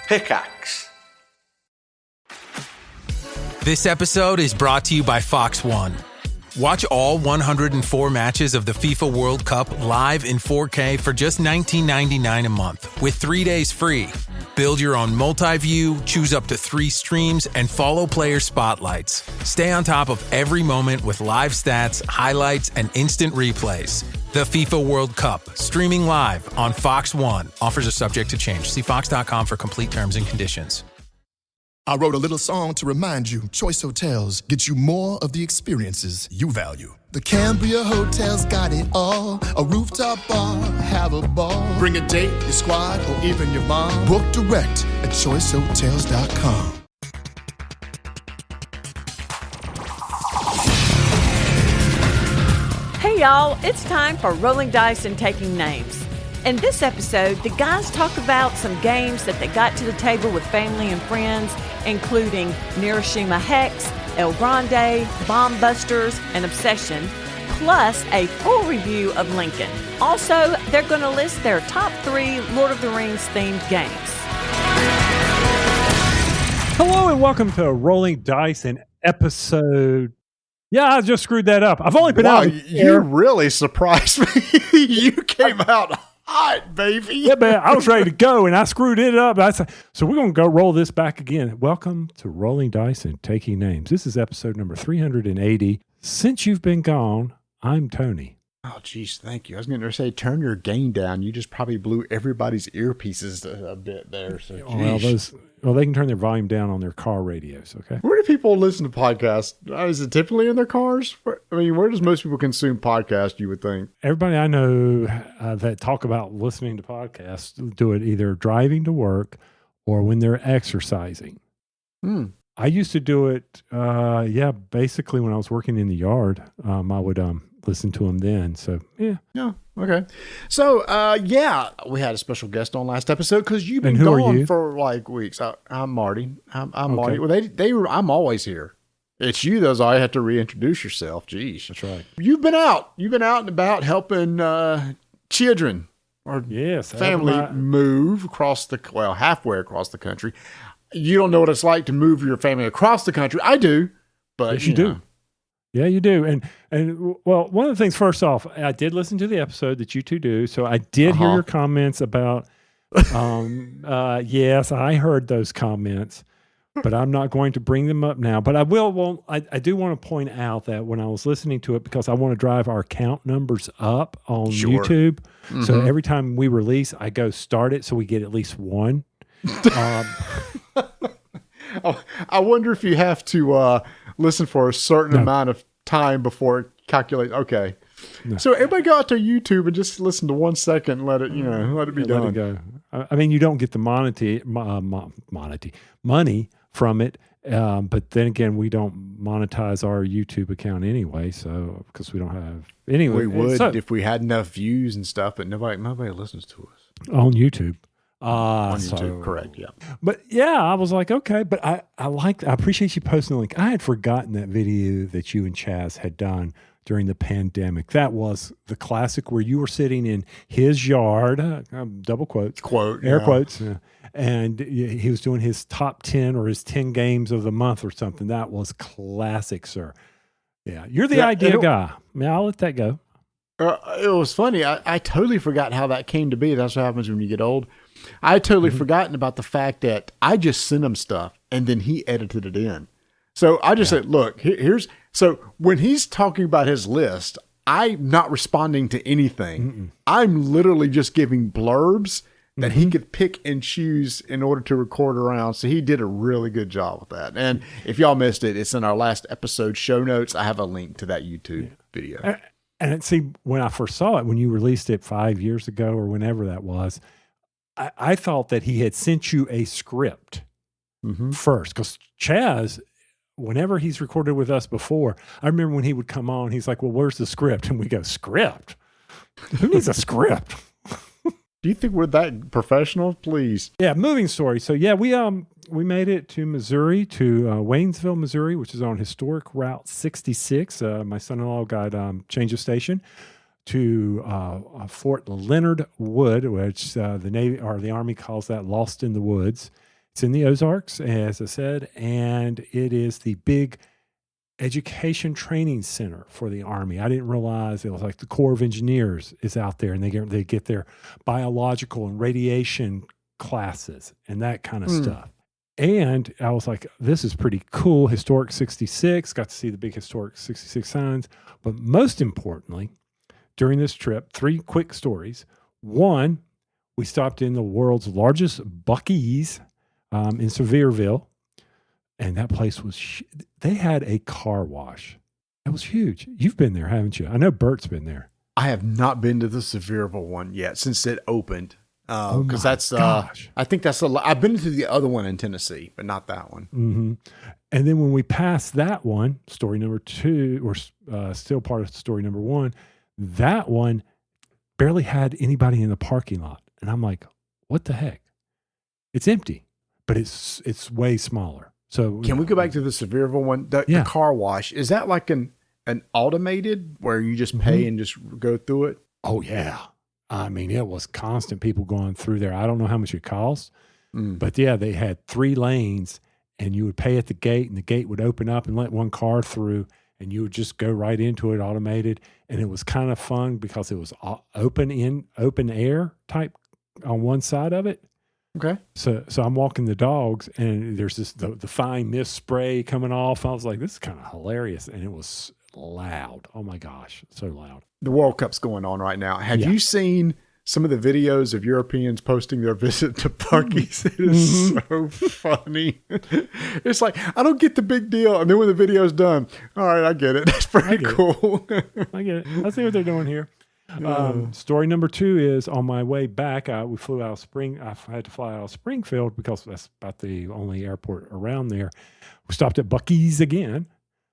Pickaxe. This episode is brought to you by Fox One. Watch all 104 matches of the FIFA World Cup live in 4K for just $19.99 a month with 3 days free. Build your own multi-view, choose up to 3 streams, and follow player spotlights. Stay on top of every moment with live stats, highlights, and instant replays. The FIFA World Cup, streaming live on Fox One. Offers are subject to change. See fox.com for complete terms and conditions. I wrote a little song to remind you, Choice Hotels get you more of the experiences you value. The Cambria Hotel's got it all. A rooftop bar, have a ball. Bring a date, your squad, or even your mom. Book direct at choicehotels.com. Hey y'all, it's time for Rolling Dice and Taking Names. In this episode, the guys talk about some games that they got to the table with family and friends, including Neuroshima Hex, Grande, Bomb Busters, and Obsession, plus a full review of Lincoln. Also, they're going to list their top 3 Lord of the Rings themed games. Hello and welcome to Rolling Dice and episode... Yeah, I just screwed that up. I've only been out. You really surprised me. You came out hot, baby. Yeah, man, I was ready to go, and I screwed it up. So we're going to go roll this back again. Welcome to Rolling Dice and Taking Names. This is episode number 380. Since you've been gone, I'm Tony. Oh, geez, thank you. I was going to say, turn your gain down. You just probably blew everybody's earpieces a bit there. So, well, they can turn their volume down on their car radios, okay? Where do people listen to podcasts? Is it typically in their cars? Where does most people consume podcasts, you would think? Everybody I know that talk about listening to podcasts do it either driving to work or when they're exercising. I used to do it, basically when I was working in the yard. I would listen to them then. So, yeah. Yeah. Okay. So, we had a special guest on last episode because you've been who are gone you? for like weeks. I'm Marty. I'm Okay. Marty. Well, I'm always here. It's you, though, so I have to reintroduce yourself. Jeez. That's right. You've been out and about helping children or family move halfway across the country. You don't know what it's like to move your family across the country. I do, but yes, you do. Yeah, you do. And well, one of the things, first off, I did listen to the episode that you two do. So I did hear your comments about, yes, I heard those comments, but I'm not going to bring them up now. But I will. Well, I do want to point out that when I was listening to it, because I want to drive our count numbers up on YouTube. Mm-hmm. So every time we release, I go start it so we get at least one. I wonder if you have to listen for a certain amount of time before it calculates. Okay. No. So everybody go out to YouTube and just listen to 1 second and let it be done. Let it go. I mean, you don't get the money from it. But then again, we don't monetize our YouTube account anyway. So, because we don't have, anyway. We would if we had enough views and stuff, but nobody listens to us. On YouTube. On YouTube, correct, yeah. But yeah, I was like, okay, but I appreciate you posting the link. I had forgotten that video that you and Chaz had done during the pandemic. That was the classic where you were sitting in his yard, double quotes, air quotes, and he was doing his top 10 or his 10 games of the month or something. That was classic, sir. Yeah, you're the idea guy. I mean, I'll let that go. It was funny. I totally forgot how that came to be. That's what happens when you get old. I had totally forgotten about the fact that I just sent him stuff and then he edited it in. So I just said, look, so when he's talking about his list, I'm not responding to anything. I'm literally just giving blurbs that he could pick and choose in order to record around. So he did a really good job with that. And if y'all missed it, it's in our last episode show notes. I have a link to that YouTube video. And see, when I first saw it, when you released it 5 years ago or whenever that was, I thought that he had sent you a script first. Because Chaz, whenever he's recorded with us before, I remember when he would come on, he's like, well, where's the script? And we go, script? Who needs a script? Do you think we're that professional? Please. Yeah, moving story. So yeah, we made it to Missouri, to Waynesville, Missouri, which is on historic Route 66. My son-in-law got change of station to Fort Leonard Wood, which the Navy or the Army calls that Lost in the Woods. It's in the Ozarks, as I said, and it is the big education training center for the Army. I didn't realize it was like the Corps of Engineers is out there, and they get their biological and radiation classes and that kind of stuff. And I was like, this is pretty cool. Historic 66, got to see the big historic 66 signs. But most importantly, during this trip, 3 quick stories. One, we stopped in the world's largest Buc-ee's in Sevierville. And that place was, they had a car wash. That was huge. You've been there, haven't you? I know Bert's been there. I have not been to the Sevierville one yet since it opened. Because gosh. I think that's I've been to the other one in Tennessee, but not that one. Mm-hmm. And then when we passed that one, story number 2, or still part of story number 1, that one barely had anybody in the parking lot. And I'm like, what the heck? It's empty, but it's way smaller. So can we go back to the Sevierville one? The car wash, is that like an automated where you just pay and just go through it? Oh yeah. I mean, it was constant people going through there. I don't know how much it costs, but yeah, they had 3 lanes, and you would pay at the gate, and the gate would open up and let one car through, and you would just go right into it, automated. And it was kind of fun because it was open air type on one side of it. Okay. So I'm walking the dogs, and there's this the fine mist spray coming off. I was like, this is kind of hilarious, and it was loud. Oh my gosh, so loud. The World Cup's going on right now. Have you seen some of the videos of Europeans posting their visit to Buc-ee's? It is so funny. It's like, I don't get the big deal. And then when the video's done, all right, I get it. That's pretty cool. I get it. I see what they're doing here. Story number 2 is on my way back. We flew out of I had to fly out of Springfield because that's about the only airport around there. We stopped at Buc-ee's again.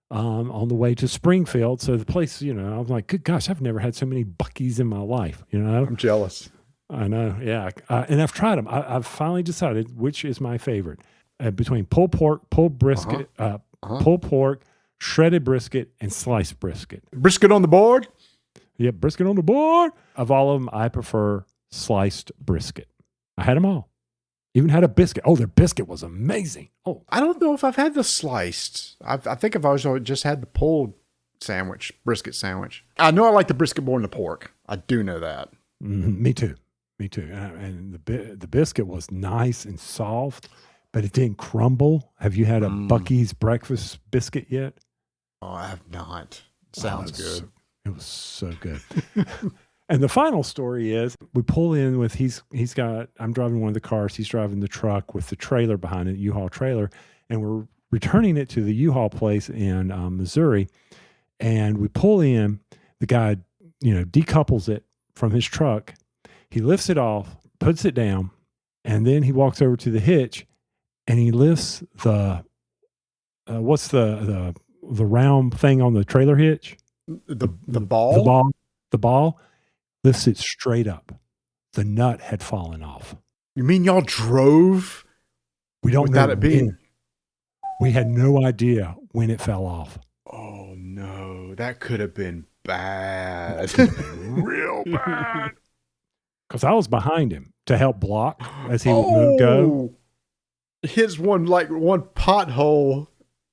On the way to Springfield. So the place, I was like, good gosh, I've never had so many Buc-ee's in my life, I'm jealous. I know. Yeah. And I've tried them. I've finally decided which is my favorite between pulled pork, pulled brisket, pulled pork, shredded brisket, and sliced brisket. Brisket on the board? Yep. Brisket on the board. Of all of them, I prefer sliced brisket. I had them all. Even had a biscuit. Oh, their biscuit was amazing. Oh, I don't know if I've had the sliced. I think I've always just had the pulled sandwich, brisket sandwich. I know I like the brisket more than the pork. I do know that. Me too. And the biscuit was nice and soft, but it didn't crumble. Have you had a Buc-ee's breakfast biscuit yet? Oh, I have not. Sounds good. It was so good. And the final story is we pull in with, I'm driving one of the cars. He's driving the truck with the trailer behind it, U-Haul trailer. And we're returning it to the U-Haul place in Missouri. And we pull in, the guy, decouples it from his truck. He lifts it off, puts it down, and then he walks over to the hitch and he lifts what's the round thing on the trailer hitch? The ball? The ball. Lifts it straight up. The nut had fallen off. You mean y'all drove? We don't without know it being. when. We had no idea when it fell off. Oh no, that could have been bad. Real bad. Because I was behind him to help block as he would go. Hits one pothole,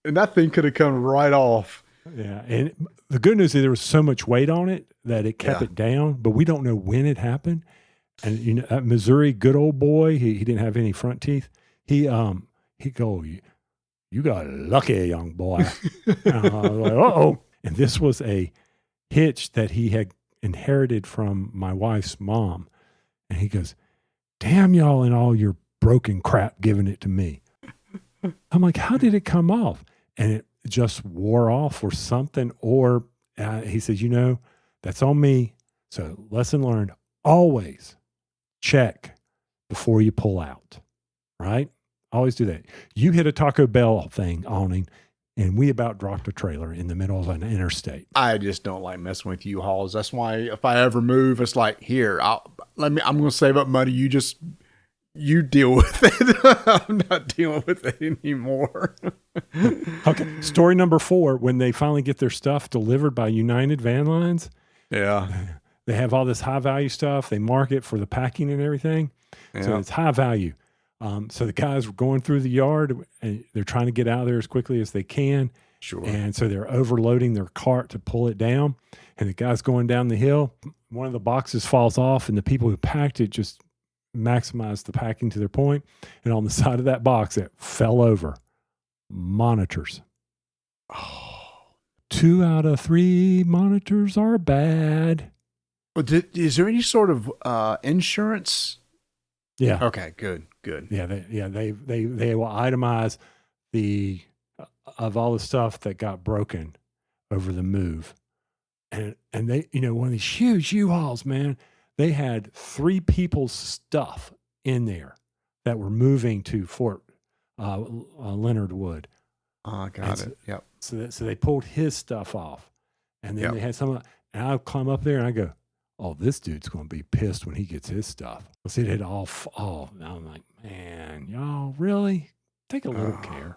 and that thing could have come right off. Yeah, and the good news is there was so much weight on it that it kept it down, but we don't know when it happened. And that Missouri good old boy, he didn't have any front teeth. He go, you got lucky, young boy. And I was like, uh-oh. And this was a hitch that he had inherited from my wife's mom. And he goes, damn y'all and all your broken crap giving it to me. I'm like, how did it come off? And it just wore off or something. Or he says, that's on me. So lesson learned, always check before you pull out, right? Always do that. You hit a Taco Bell awning, and we about dropped a trailer in the middle of an interstate. I just don't like messing with U-Hauls. That's why if I ever move, it's like, here, I'm going to save up money. You deal with it. I'm not dealing with it anymore. Okay. Story number 4, when they finally get their stuff delivered by United Van Lines. Yeah. They have all this high value stuff. They mark it for the packing and everything. Yeah. So it's high value. So the guys were going through the yard and they're trying to get out of there as quickly as they can. Sure. And so they're overloading their cart to pull it down. And the guy's going down the hill. One of the boxes falls off, and the people who packed it just maximized the packing to their point. And on the side of that box, it fell over. Monitors. Oh. 2 out of 3 monitors are bad. Well, is there any sort of insurance? Yeah. Okay. Good. Yeah. They will itemize of all the stuff that got broken over the move. And they, one of these huge U-Hauls, man, they had 3 people's stuff in there that were moving to Fort Leonard Wood. Got it. Yep. So they pulled his stuff off, and then they had some. And I climb up there and I go, "Oh, this dude's going to be pissed when he gets his stuff." See, it had all. And I'm like, man, y'all really take a little care.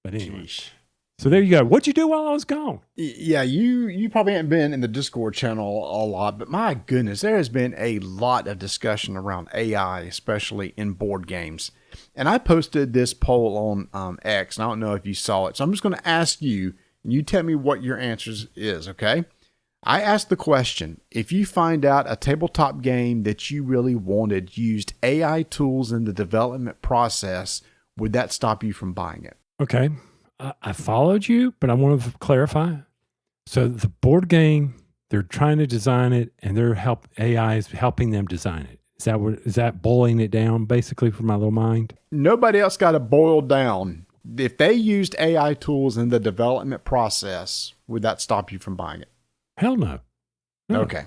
But anyway. Geez. So there you go. What'd you do while I was gone? Yeah, you probably haven't been in the Discord channel a lot, but my goodness, there has been a lot of discussion around AI, especially in board games. And I posted this poll on X, and I don't know if you saw it. So I'm just going to ask you, and you tell me what your answers is, okay? I asked the question, if you find out a tabletop game that you really wanted used AI tools in the development process, would that stop you from buying it? Okay. I followed you, but I want to clarify. So the board game, they're trying to design it, and AI is helping them design it. Is that boiling it down basically for my little mind? Nobody else got it boiled down. If they used AI tools in the development process, would that stop you from buying it? Hell no. Okay.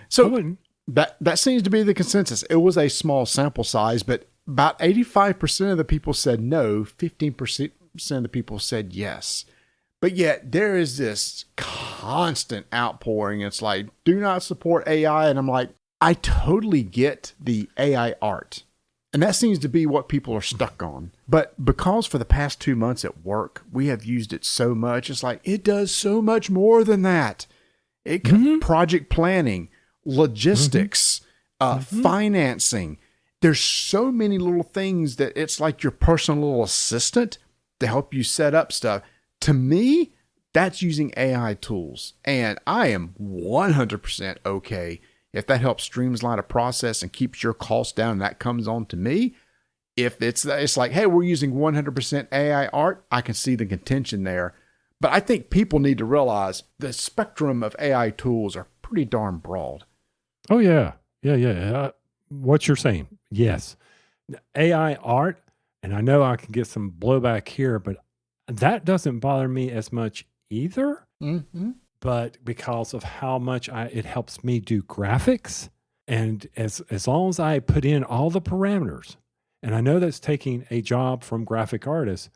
So that seems to be the consensus. It was a small sample size, but about 85% of the people said no, 15% of the people said yes. But yet there is this constant outpouring. It's like, do not support AI. And I'm like, I totally get the AI art. And that seems to be what people are stuck on. But because for the past 2 months at work, we have used it so much, it's like, it does so much more than that. It can project planning, logistics, financing. There's so many little things that it's like your personal little assistant to help you set up stuff. To me, that's using AI tools. And I am 100% okay if that helps streamline a process and keeps your costs down and that comes on to me. If it's like, hey, we're using 100% AI art, I can see the contention there. But I think people need to realize the spectrum of AI tools are pretty darn broad. Oh, yeah. Yeah. What you're saying, yes. AI art, and I know I can get some blowback here, but that doesn't bother me as much either. But because of how much it helps me do graphics, and as long as I put in all the parameters, and I know that's taking a job from graphic artists,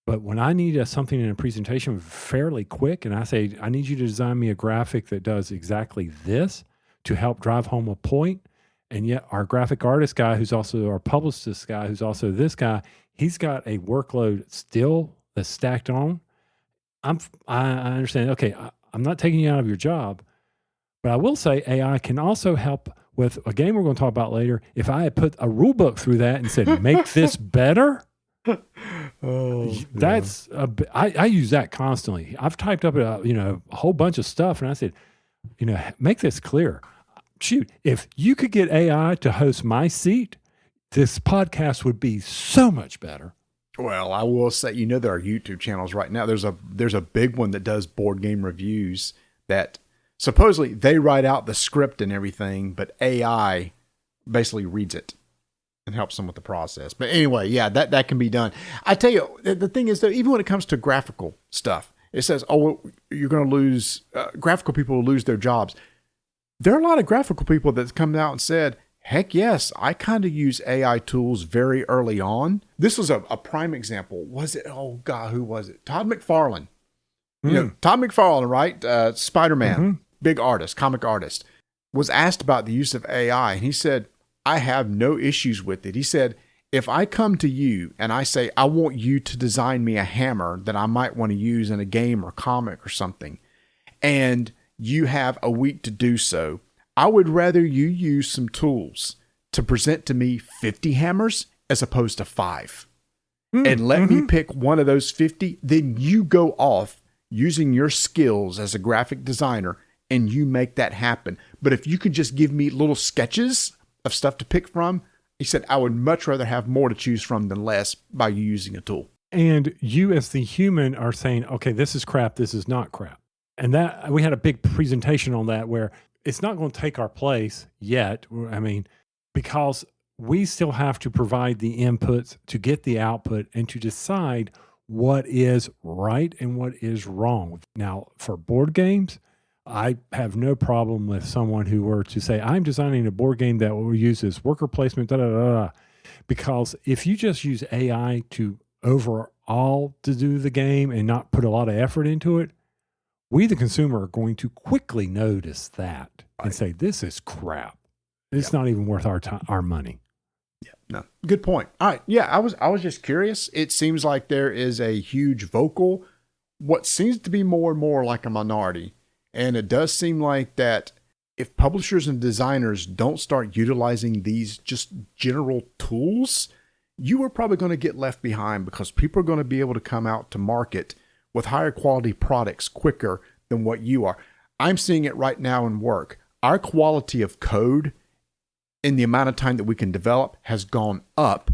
but when I need something in a presentation fairly quick, and I say, I need you to design me a graphic that does exactly this to help drive home a point, and yet our graphic artist guy, who's also our publicist guy, who's also this guy, he's got a workload still that's stacked on. I understand. Okay, I'm not taking you out of your job, but I will say AI can also help with a game we're going to talk about later. If I had put a rule book through that and said, make this better, that's I use that constantly. I've typed up a whole bunch of stuff, and I said, make this clear. Shoot, if you could get AI to host my seat, this podcast would be so much better. Well, I will say, there are YouTube channels right now. There's a big one that does board game reviews that supposedly they write out the script and everything, but AI basically reads it and helps them with the process. But anyway, yeah, that can be done. I tell you, the thing is that even when it comes to graphical stuff, it says, you're going to lose, graphical people will lose their jobs. There are a lot of graphical people that come out and said, heck yes, I kind of use AI tools very early on. This was a prime example. Was it? Oh God, who was it? Todd McFarlane. Todd McFarlane, right? Spider-Man, big artist, comic artist, was asked about the use of AI. And he said, I have no issues with it. He said, if I come to you and I say, I want you to design me a hammer that I might want to use in a game or comic or something, and you have a week to do so, I would rather you use some tools to present to me 50 hammers as opposed to 5. And let me pick one of those 50. Then you go off using your skills as a graphic designer and you make that happen. But if you could just give me little sketches of stuff to pick from, he said, I would much rather have more to choose from than less by you using a tool. And you as the human are saying, okay, this is crap, this is not crap. And that we had a big presentation on that where it's not going to take our place yet. I mean, because we still have to provide the inputs to get the output and to decide what is right and what is wrong. Now, for board games, I have no problem with someone who were to say, I'm designing a board game that will use this worker placement, because if you just use AI to overall to do the game and not put a lot of effort into it, we, the consumer, are going to quickly notice that and say, this is crap. It's not even worth our time, our money. Yeah, no, good point. All right. Yeah, I was just curious. It seems like there is a huge vocal, what seems to be more and more like a minority. And it does seem like that if publishers and designers don't start utilizing these just general tools, you are probably going to get left behind because people are going to be able to come out to market with higher quality products quicker than what you are. I'm seeing it right now in work. Our quality of code in the amount of time that we can develop has gone up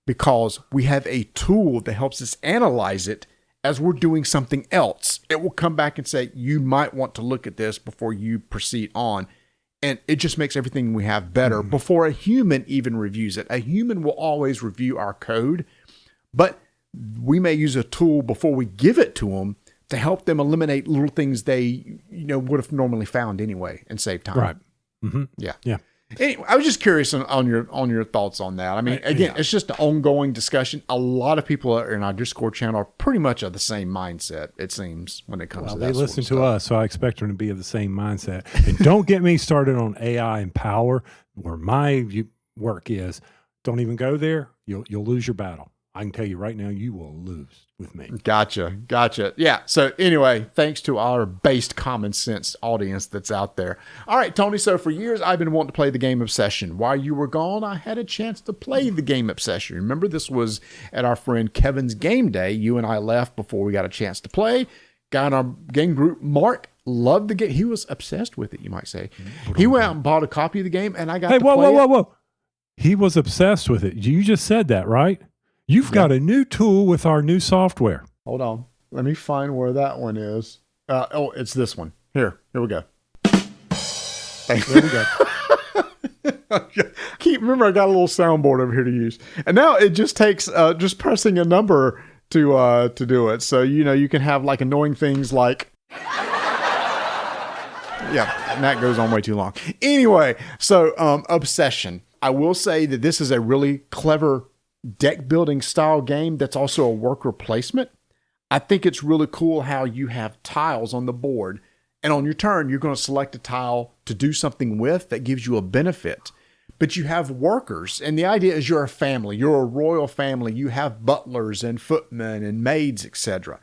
because we have a tool that helps us analyze it as we're doing something else. It will come back and say, you might want to look at this before you proceed on. And it just makes everything we have better before a human even reviews it. A human will always review our code, but we may use a tool before we give it to them to help them eliminate little things they, would have normally found anyway and save time. Right. Mm-hmm. Yeah. Anyway, I was just curious on your thoughts on that. I mean, again, it's just an ongoing discussion. A lot of people in our Discord channel are pretty much of the same mindset, it seems, when it comes to that. They listen to us, so I expect them to be of the same mindset. And don't get me started on AI and power, where my work is. Don't even go there. You'll lose your battle. I can tell you right now, you will lose with me. Gotcha. Yeah. So anyway, thanks to our based common sense audience that's out there. All right, Tony. So for years, I've been wanting to play the game Obsession. While you were gone, I had a chance to play the game Obsession. Remember, this was at our friend Kevin's game day. You and I left before we got a chance to play. Guy in our game group, Mark, loved the game. He was obsessed with it, you might say. He went out and bought a copy of the game, and I got to play it. Whoa. He was obsessed with it. You just said that, right? You've got a new tool with our new software. Hold on. Let me find where that one is. It's this one. Here we go. There we go. Remember, I got a little soundboard over here to use. And now it just takes just pressing a number to do it. So, you can have like annoying things like... Yeah, and that goes on way too long. Anyway, so Obsession. I will say that this is a really clever deck building style game that's also a worker placement. I think it's really cool how you have tiles on the board, and on your turn, you're going to select a tile to do something with that gives you a benefit. But you have workers, and the idea is you're a family. You're a royal family. You have butlers and footmen and maids, etc.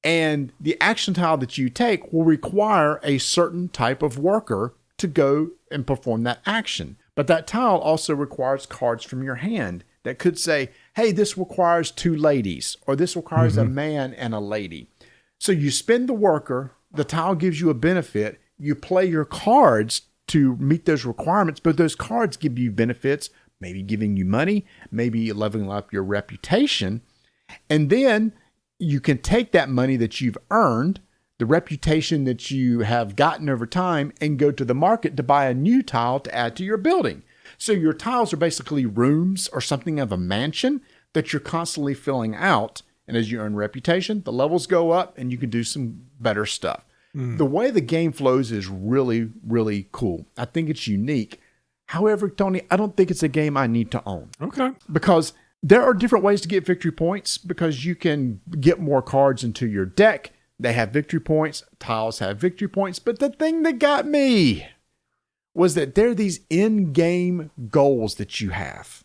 And the action tile that you take will require a certain type of worker to go and perform that action. But that tile also requires cards from your hand that could say, hey, this requires 2 ladies, or this requires a man and a lady. So you spend the worker, the tile gives you a benefit, you play your cards to meet those requirements, but those cards give you benefits, maybe giving you money, maybe leveling up your reputation. And then you can take that money that you've earned, the reputation that you have gotten over time, and go to the market to buy a new tile to add to your building. So your tiles are basically rooms or something of a mansion that you're constantly filling out. And as you earn reputation, the levels go up and you can do some better stuff. The way the game flows is really, really cool. I think it's unique. However, Tony, I don't think it's a game I need to own. Okay. Because there are different ways to get victory points, because you can get more cards into your deck. They have victory points. Tiles have victory points. But the thing that got me was that there are these in-game goals that you have.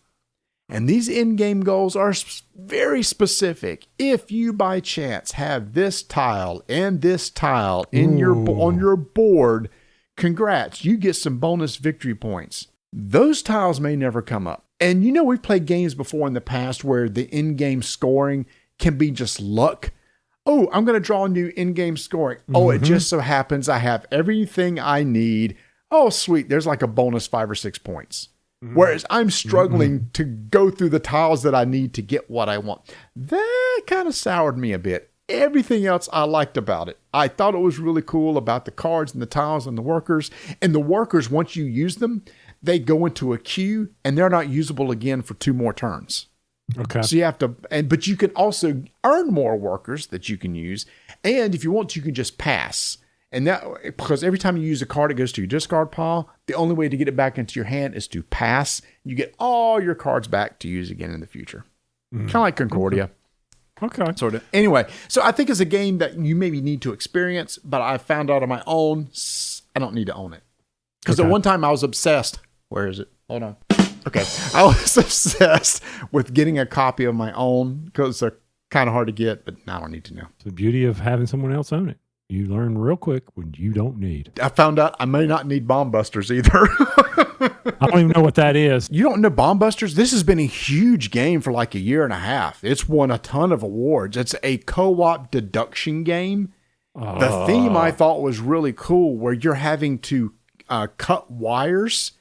And these in-game goals are very specific. If you by chance have this tile and this tile in on your board, congrats, you get some bonus victory points. Those tiles may never come up. And we've played games before in the past where the in-game scoring can be just luck. Oh, I'm going to draw a new in-game scoring. Oh, it just so happens I have everything I need. Oh, sweet. There's like a bonus 5 or 6 points. Whereas I'm struggling to go through the tiles that I need to get what I want. That kind of soured me a bit. Everything else I liked about it. I thought it was really cool about the cards and the tiles and the workers. And the workers, once you use them, they go into a queue and they're not usable again for 2 more turns. Okay. So you have to, but you can also earn more workers that you can use. And if you want to, you can just pass. And that, because every time you use a card, it goes to your discard pile. The only way to get it back into your hand is to pass. You get all your cards back to use again in the future. Kind of like Concordia. Okay. Sort of. Anyway, so I think it's a game that you maybe need to experience, but I found out on my own, I don't need to own it. Because at one time I was obsessed. Where is it? Hold on. Okay. I was obsessed with getting a copy of my own because they're kind of hard to get, but I don't need to know. It's the beauty of having someone else own it. You learn real quick when you don't need. I found out I may not need Bomb Busters either. I don't even know what that is. You don't know Bomb Busters? This has been a huge game for like a year and a half. It's won a ton of awards. It's a co-op deduction game. The theme I thought was really cool where you're having to cut wires.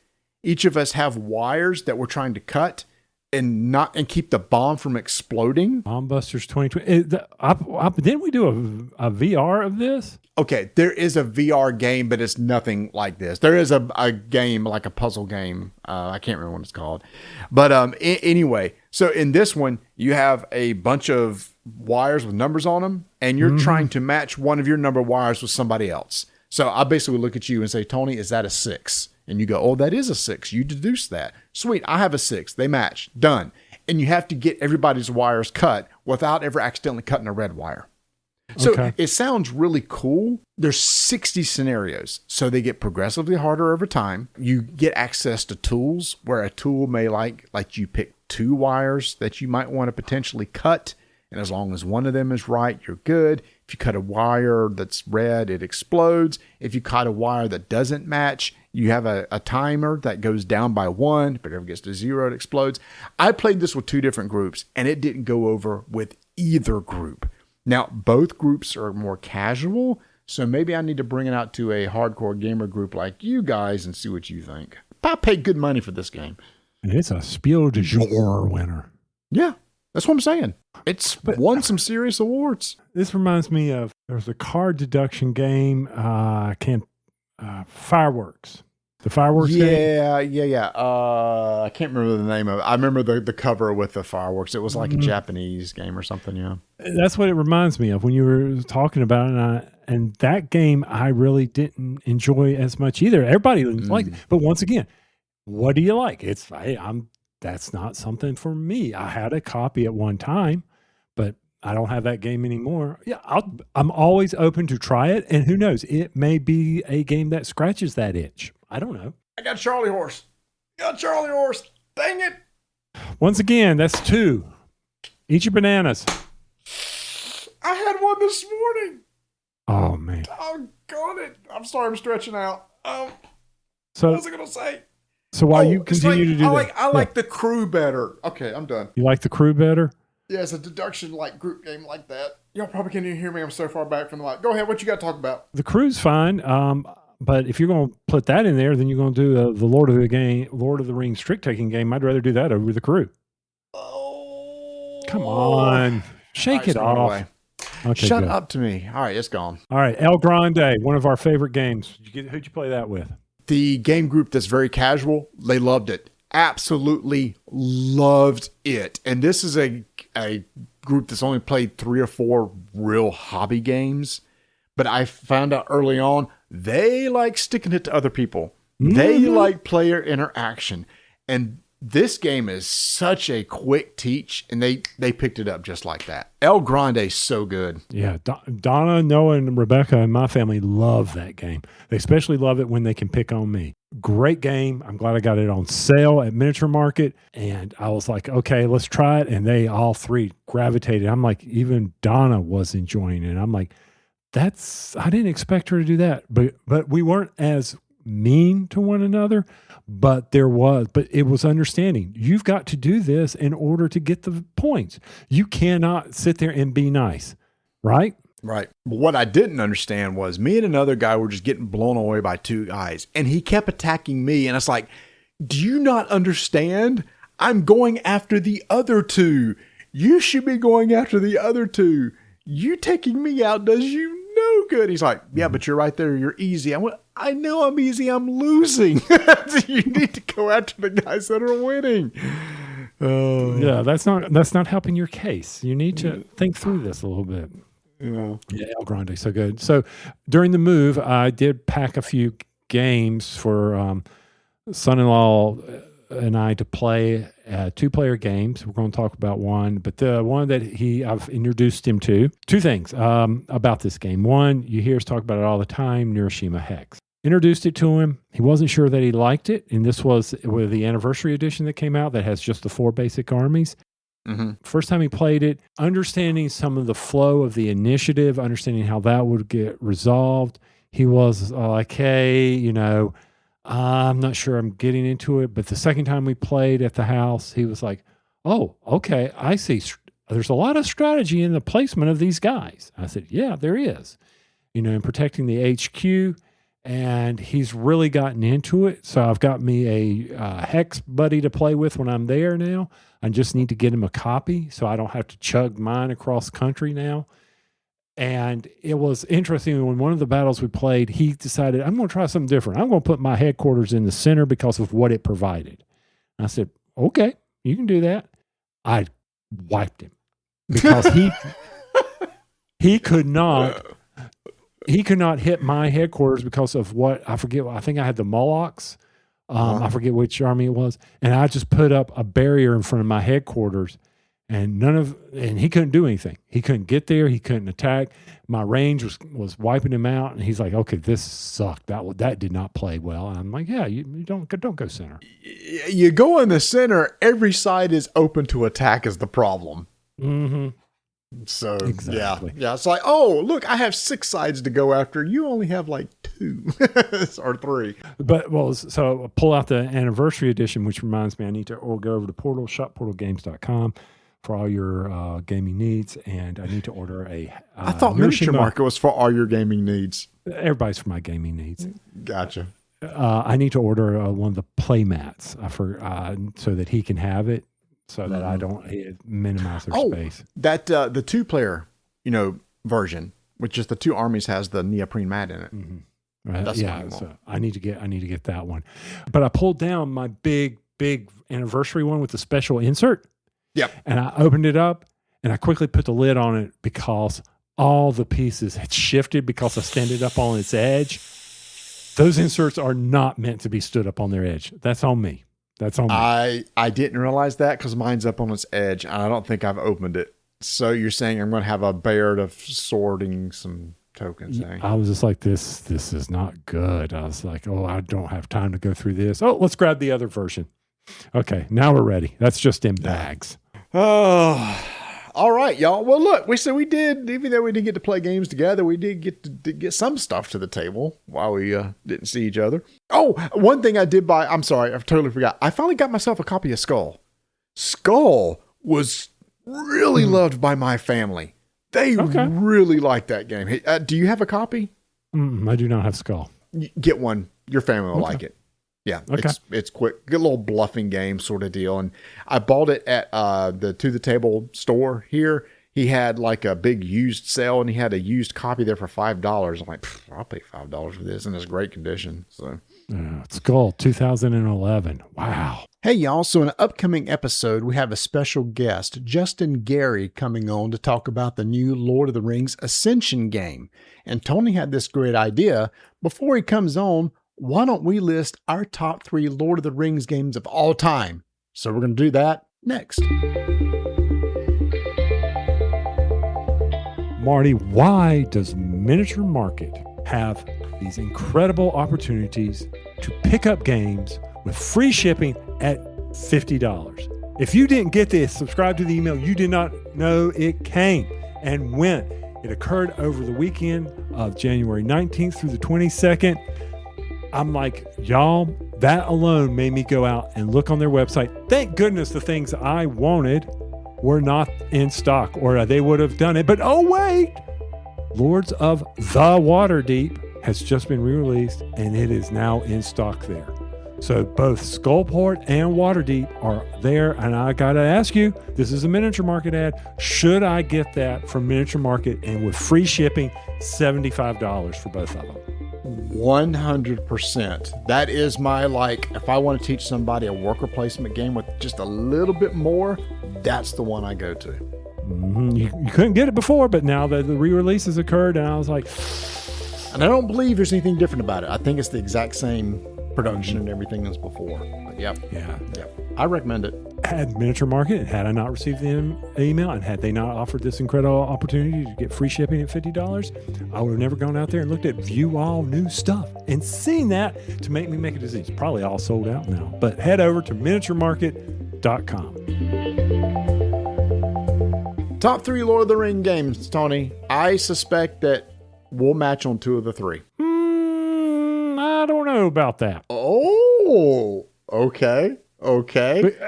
Each of us have wires that we're trying to cut and keep the bomb from exploding. Bomb Busters 2020. Didn't we do a VR of this? Okay, there is a VR game, but it's nothing like this. There is a game, like a puzzle game. I can't remember what it's called. But anyway, so in this one, you have a bunch of wires with numbers on them, and you're trying to match one of your number wires with somebody else. So I basically look at you and say, Tony, is that a 6? And you go, oh, that is a 6. You deduce that. Sweet, I have a 6. They match. Done. And you have to get everybody's wires cut without ever accidentally cutting a red wire. So it sounds really cool. There's 60 scenarios. So they get progressively harder over time. You get access to tools where a tool may like you pick 2 wires that you might want to potentially cut. And as long as one of them is right, you're good. If you cut a wire that's red, it explodes. If you cut a wire that doesn't match, you have a timer that goes down by 1. If it ever gets to 0, it explodes. I played this with 2 different groups, and it didn't go over with either group. Now, both groups are more casual, so maybe I need to bring it out to a hardcore gamer group like you guys and see what you think. I paid good money for this game. And it's a Spiel du Jour winner. Yeah, that's what I'm saying. It's won some serious awards. This reminds me of, there's a card deduction game, Fireworks. The Fireworks game? Yeah. I can't remember the name of it. I remember the cover with the fireworks. It was like a Japanese game or something, yeah. That's what it reminds me of when you were talking about it. And that game I really didn't enjoy as much either. Everybody liked it. But once again, what do you like? That's not something for me. I had a copy at one time, but I don't have that game anymore. Yeah, I'm always open to try it. And who knows? It may be a game that scratches that itch. I don't know. I got Charlie Horse. Dang it. Once again, that's 2. Eat your bananas. I had one this morning. Oh, man. Oh, got it. I'm sorry I'm stretching out. What was I going to say? So while you continue to do that. I like the Crew better. Okay, I'm done. You like the Crew better? Yeah, it's a deduction group game like that. Y'all probably can't even hear me. I'm so far back from the mic. Go ahead. What you got to talk about? The Crew's fine. But if you're going to put that in there, then you're going to do the Lord of the Rings trick taking game. I'd rather do that over the Crew. Oh, come on, shake it off. Okay, shut up to me. All right, it's gone. All right, El Grande, one of our favorite games. Who'd you play that with? The game group that's very casual. They loved it. Absolutely loved it. And this is a group that's only played 3 or 4 real hobby games. But I found out early on, they like sticking it to other people. They like player interaction. And this game is such a quick teach, and they picked it up just like that. El Grande is so good. Yeah, Donna, Noah, and Rebecca and my family love that game. They especially love it when they can pick on me. Great game. I'm glad I got it on sale at Miniature Market, and I was like, okay, let's try it. And they all 3 gravitated. I'm like, even Donna was enjoying it. I'm like, I didn't expect her to do that, but we weren't as mean to one another, but it was understanding. You've got to do this in order to get the points. You cannot sit there and be nice, right? Right. What I didn't understand was me and another guy were just getting blown away by two guys, and he kept attacking me. And it's like, do you not understand? I'm going after the other two. You should be going after the other two. You taking me out does you no good. He's like, yeah, but you're right there. You're easy. I know I'm easy. I'm losing. You need to go after the guys that are winning. Yeah, that's not helping your case. You need to think through this a little bit. Yeah, El Grande, so good. So during the move, I did pack a few games for son-in-law and I to play 2-player games. We're going to talk about one, but the one that I've introduced him to. Two things about this game. One, you hear us talk about it all the time, Neuroshima Hex. Introduced it to him. He wasn't sure that he liked it, and this was with the anniversary edition that came out that has just the 4 basic armies. Mm-hmm. First time he played it, understanding some of the flow of the initiative, understanding how that would get resolved, he was like, hey, I'm not sure I'm getting into it. But the second time we played at the house, he was like, oh, okay, I see. There's a lot of strategy in the placement of these guys. I said, yeah, there is, in protecting the HQ. And he's really gotten into it. So I've got me a Hex buddy to play with when I'm there now. I just need to get him a copy so I don't have to chug mine across country now. And it was interesting when one of the battles we played, he decided, I'm going to try something different. I'm going to put my headquarters in the center because of what it provided. And I said, okay, you can do that. I wiped him because he could not hit my headquarters because of what I forget. I think I had the Molochs. I forget which army it was. And I just put up a barrier in front of my headquarters and he couldn't do anything. He couldn't get there. He couldn't attack. My range was wiping him out. And he's like, okay, this sucked. That did not play well. And I'm like, yeah, you don't go center. You go in the center, every side is open to attack is the problem. Mm-hmm. So, exactly. Yeah. It's like, oh, look, I have 6 sides to go after. You only have like 2 or 3. But, so pull out the anniversary edition, which reminds me, I need to go over to portalgames.com for all your gaming needs. And I need to order I thought Miniature Market was for all your gaming needs. Everybody's for my gaming needs. Gotcha. I need to order one of the play mats so that he can have it. So that I don't minimize their space. That the 2-player, version, which is the 2 armies, has the neoprene mat in it. Mm-hmm. Right. That's so I need to get that one. But I pulled down my big anniversary one with the special insert. Yep. And I opened it up and I quickly put the lid on it because all the pieces had shifted because I stand it up on its edge. Those inserts are not meant to be stood up on their edge. That's on me. I didn't realize that because mine's up on its edge, and I don't think I've opened it. So you're saying I'm going to have a bear of sorting some tokens, eh? I was just like, this is not good. I was like, oh, I don't have time to go through this. Oh, let's grab the other version. Okay, now we're ready. That's just in bags. Oh, all right, y'all. Well, look, we did, even though we didn't get to play games together, we did get to get some stuff to the table while we didn't see each other. Oh, one thing I did buy, I'm sorry, I totally forgot. I finally got myself a copy of Skull. Skull was really loved by my family. They really liked that game. Hey, do you have a copy? I do not have Skull. Get one. Your family will like it. Yeah, it's quick. Good little bluffing game sort of deal. And I bought it at the To the Table store here. He had like a big used sale, and he had a used copy there for $5. I'm like, I'll pay $5 for this, and it's great condition. So, Skull 2011. Wow. Hey, y'all. So in an upcoming episode, we have a special guest, Justin Gary, coming on to talk about the new Lord of the Rings Ascension game. And Tony had this great idea. Before he comes on, why don't we list our top 3 Lord of the Rings games of all time? So we're going to do that next. Marty, why does Miniature Market have these incredible opportunities to pick up games with free shipping at $50? If you didn't get this, subscribe to the email. You did not know it came and went. It occurred over the weekend of January 19th through the 22nd. I'm like, y'all, that alone made me go out and look on their website. Thank goodness the things I wanted were not in stock, or they would have done it. But oh, wait, Lords of the Waterdeep has just been re-released, and it is now in stock there. So both Skullport and Waterdeep are there, and I got to ask you, this is a Miniature Market ad. Should I get that from Miniature Market and with free shipping, $75 for both of them? 100%. That is my, like, if I want to teach somebody a worker placement game with just a little bit more, that's the one I go to. Mm-hmm. You couldn't get it before, but now that the re-release has occurred, and I was like... And I don't believe there's anything different about it. I think it's the exact same production and everything as before. But yep. I recommend it. Had Miniature Market, had I not received the email, and had they not offered this incredible opportunity to get free shipping at $50, I would have never gone out there and looked at view all new stuff and seen that to make me make a decision. It's probably all sold out now. But head over to miniaturemarket.com. Top 3 Lord of the Ring games, Tony. I suspect that we'll match on 2 of the 3. I don't know about that. Oh, okay. But,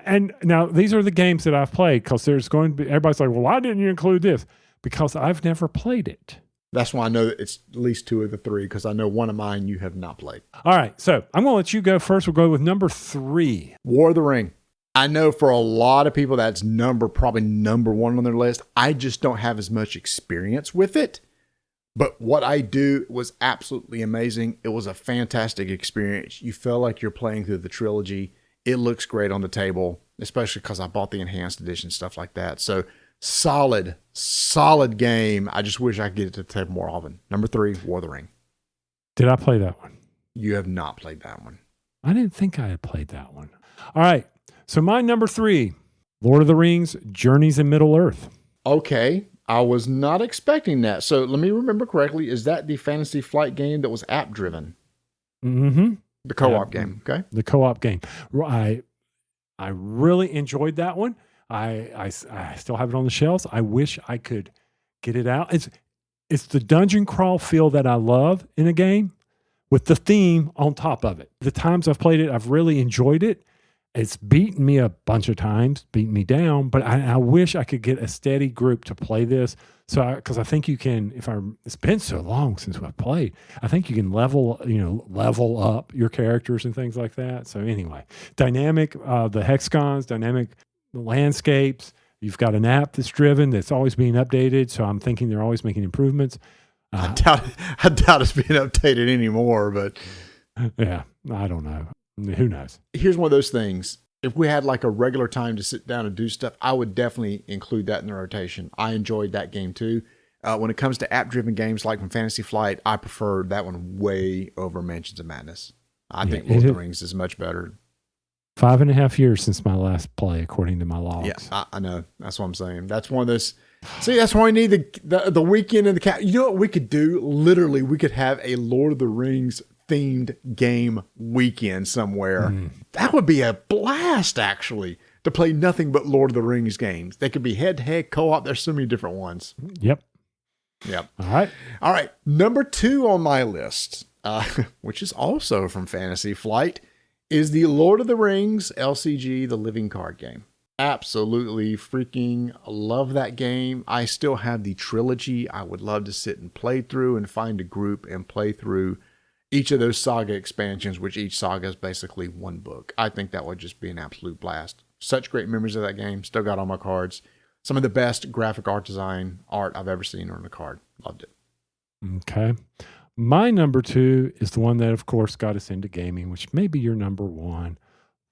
and now these are the games that I've played, because there's going to be, everybody's like, well, why didn't you include this? Because I've never played it. That's why I know that it's at least 2 of the 3, because I know one of mine you have not played. All right, so I'm going to let you go first. We'll go with number 3. War of the Ring. I know for a lot of people that's probably number 1 on their list. I just don't have as much experience with it. But what I do was absolutely amazing. It was a fantastic experience. You feel like you're playing through the trilogy. It looks great on the table, especially because I bought the enhanced edition, stuff like that. So solid game. I just wish I could get it to the table more often. Number 3, War of the Ring. Did I play that one? You have not played that one. I didn't think I had played that one. All right. So my number 3, Lord of the Rings, Journeys in Middle-earth. Okay. I was not expecting that. So let me remember correctly. Is that the Fantasy Flight game that was app driven? Mm-hmm. The co-op game. Okay. The co-op game. I really enjoyed that one. I still have it on the shelves. I wish I could get it out. It's the dungeon crawl feel that I love in a game with the theme on top of it. The times I've played it, I've really enjoyed it. It's beaten me a bunch of times, beaten me down, but I wish I could get a steady group to play this. So, because I think you can, it's been so long since I've played, I think you can level up your characters and things like that. So anyway, dynamic, the hexagons, dynamic landscapes. You've got an app that's driven, that's always being updated. So I'm thinking they're always making improvements. I doubt it's being updated anymore, but yeah, I don't know. Who knows? Here's one of those things. If we had like a regular time to sit down and do stuff, I would definitely include that in the rotation. I enjoyed that game too. When it comes to app-driven games like from Fantasy Flight, I prefer that one way over Mansions of Madness. I think Lord of the Rings is much better. 5.5 years since my last play, according to my logs. Yeah, I know. That's what I'm saying. That's one of those. See, that's why we need the weekend in the cat. You know what we could do? Literally, we could have a Lord of the Rings themed game weekend somewhere. That would be a blast, actually, to play nothing but Lord of the Rings games. They could be head-to-head co-op. There's so many different ones. Yep. All right. Number 2 on my list, which is also from Fantasy Flight, is the Lord of the Rings LCG, the living card game. Absolutely freaking love that game. I still have the trilogy. I would love to sit and play through and find a group and play through each of those saga expansions, which each saga is basically one book. I think that would just be an absolute blast. Such great memories of that game. Still got all my cards. Some of the best graphic art design art I've ever seen on a card. Loved it. Okay. My number 2 is the one that, of course, got us into gaming, which may be your number 1.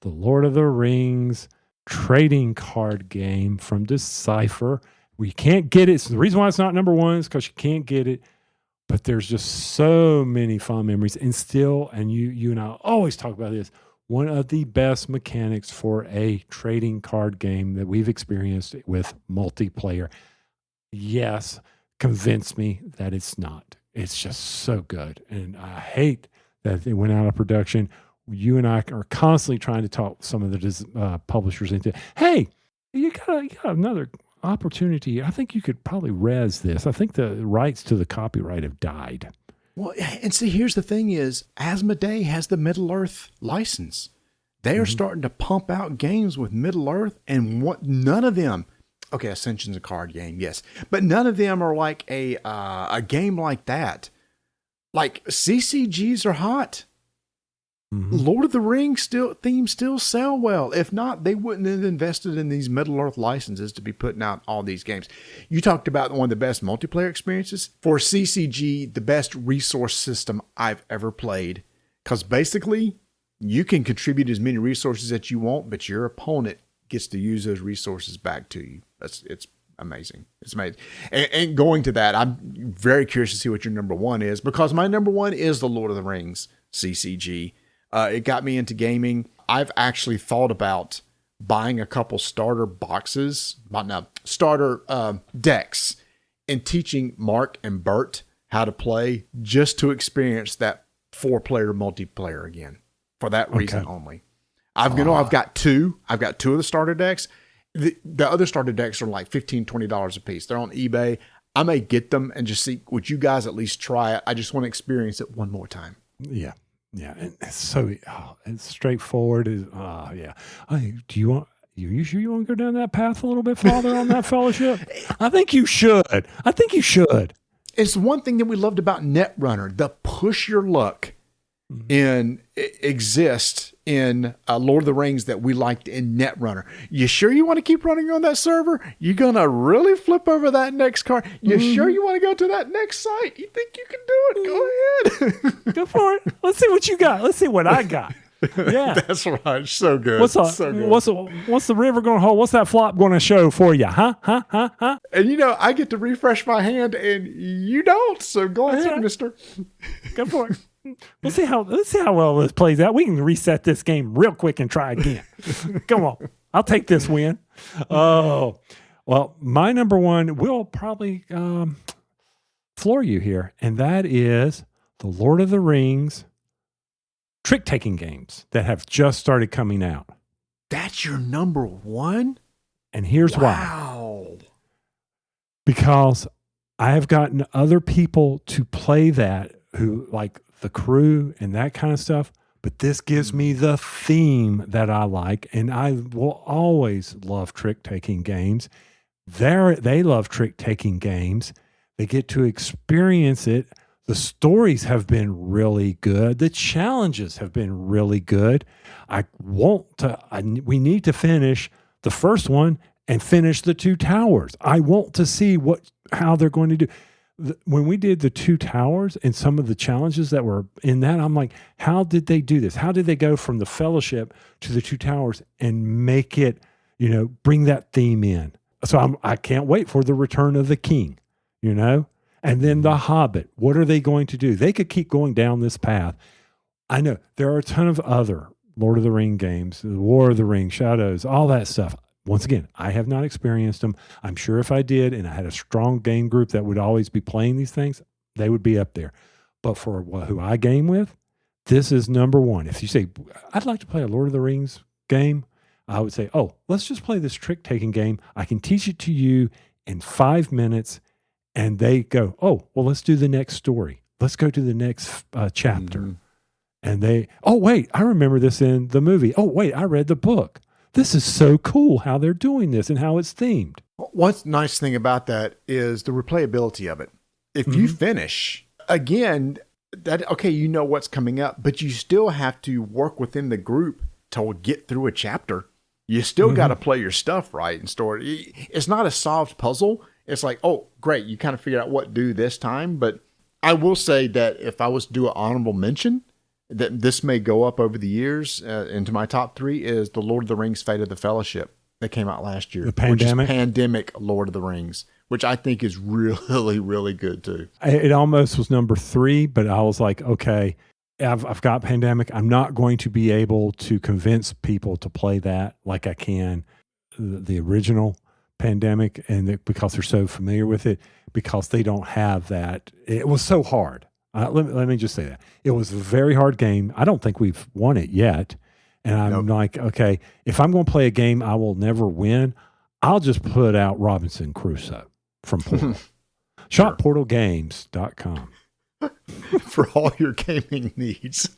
The Lord of the Rings trading card game from Decipher. We can't get it. So the reason why it's not number 1 is because you can't get it. But there's just so many fun memories. And still, and you and I always talk about this, one of the best mechanics for a trading card game that we've experienced with multiplayer. Yes, convince me that it's not. It's just so good. And I hate that it went out of production. You and I are constantly trying to talk some of the publishers into, hey, you got another opportunity. I think you could probably res this. I think the rights to the copyright have died. Well, and see, here's the thing is, Asmodee has the Middle-earth license. They are starting to pump out games with Middle-earth, and none of them, okay, Ascension's a card game, yes, but none of them are like a game like that. Like, CCGs are hot. Lord of the Rings themes still sell well. If not, they wouldn't have invested in these Middle-earth licenses to be putting out all these games. You talked about one of the best multiplayer experiences. For CCG, the best resource system I've ever played. Because basically, you can contribute as many resources as you want, but your opponent gets to use those resources back to you. It's amazing. It's amazing. And going to that, I'm very curious to see what your number one is, because my number one is the Lord of the Rings CCG. It got me into gaming. I've actually thought about buying a couple starter decks and teaching Mark and Bert how to play, just to experience that 4-player multiplayer again, for that reason only. I've got two. I've got two of the starter decks. The other starter decks are like $15, $20 a piece. They're on eBay. I may get them and just see, would you guys at least try it? I just want to experience it one more time. Yeah. Yeah, and it's so it's straightforward. Yeah. You sure you want to go down that path a little bit farther on that fellowship? I think you should. It's one thing that we loved about Netrunner, the push your luck exists in Lord of the Rings that we liked in Netrunner. You sure you want to keep running on that server? You're going to really flip over that next card? You sure you want to go to that next site? You think you can do it? Go ahead. Go for it. Let's see what you got. Let's see what I got. Yeah. That's right. So good. What's the river going to hold? What's that flop going to show for you? Huh? And I get to refresh my hand and you don't. So go ahead, right, mister. Go for it. Let's see how well this plays out. We can reset this game real quick and try again. Come on. I'll take this win. Oh, well, my number one will probably floor you here, and that is the Lord of the Rings trick-taking games that have just started coming out. That's your number one? And here's why. Because I have gotten other people to play that who like the crew and that kind of stuff, but this gives me the theme that I like, and I will always love trick-taking games. They love trick-taking games. They get to experience it. The stories have been really good. The challenges have been really good. We need to finish the first one and finish the Two Towers. I want to see how they're going to do. When we did the Two Towers and some of the challenges that were in that, I'm like, how did they do this? How did they go from the Fellowship to the Two Towers and make it, bring that theme in? So I can't wait for the Return of the King, and then the Hobbit. What are they going to do? They could keep going down this path. I know there are a ton of other Lord of the Ring games, the War of the Ring, Shadows, all that stuff. Once again, I have not experienced them. I'm sure if I did and I had a strong game group that would always be playing these things, they would be up there. But for who I game with, this is number one. If you say, I'd like to play a Lord of the Rings game, I would say, let's just play this trick-taking game. I can teach it to you in 5 minutes. And they go, let's do the next story. Let's go to the next chapter. Mm-hmm. And they, wait, I remember this in the movie. Oh, wait, I read the book. This is so cool how they're doing this and how it's themed. One nice thing about that is the replayability of it. If you finish, again, what's coming up, but you still have to work within the group to get through a chapter. You still got to play your stuff right and store it. It's not a solved puzzle. It's like, great, you kind of figured out what to do this time. But I will say that if I was to do an honorable mention, that this may go up over the years into my top 3 is the Lord of the Rings Fate of the Fellowship that came out last year. The Pandemic? Which is Pandemic Lord of the Rings, which I think is really, really good too. It almost was number 3, but I was like, okay, I've got Pandemic. I'm not going to be able to convince people to play that like I can the original Pandemic, and because they're so familiar with it, because they don't have that. It was so hard. Let me just say that. It was a very hard game. I don't think we've won it yet. And I'm like, okay, if I'm going to play a game I will never win, I'll just put out Robinson Crusoe from Portal. ShopPortalGames.com. for all your gaming needs.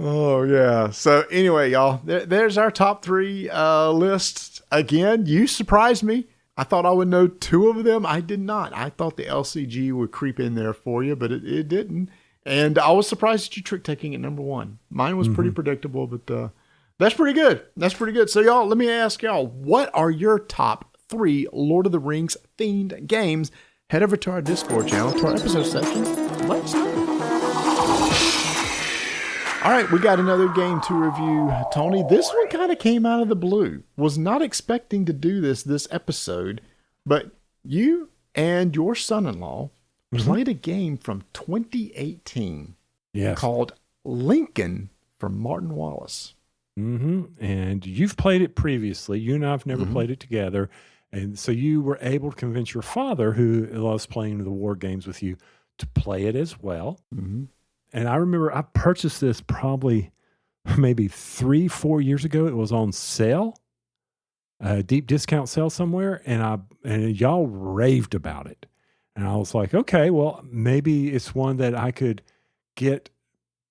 Oh, yeah. So anyway, y'all, there's our top 3 lists. Again, you surprised me. I thought I would know 2 of them. I did not. I thought the LCG would creep in there for you, but it didn't. And I was surprised that you trick taking at number 1. Mine was pretty predictable, but that's pretty good. That's pretty good. So y'all, let me ask y'all, what are your top 3 Lord of the Rings themed games? Head over to our Discord channel, to our episode section. Let us know. All right, we got another game to review, Tony. This one kind of came out of the blue. Was not expecting to do this episode, but you and your son-in-law played a game from 2018 called Lincoln from Martin Wallace. And you've played it previously. You and I have never played it together. And so you were able to convince your father, who loves playing the war games with you, to play it as well. And I remember I purchased this probably maybe 3-4 years ago. It was on sale, a deep discount sale somewhere, and y'all raved about it. And I was like, okay, well, maybe it's one that I could get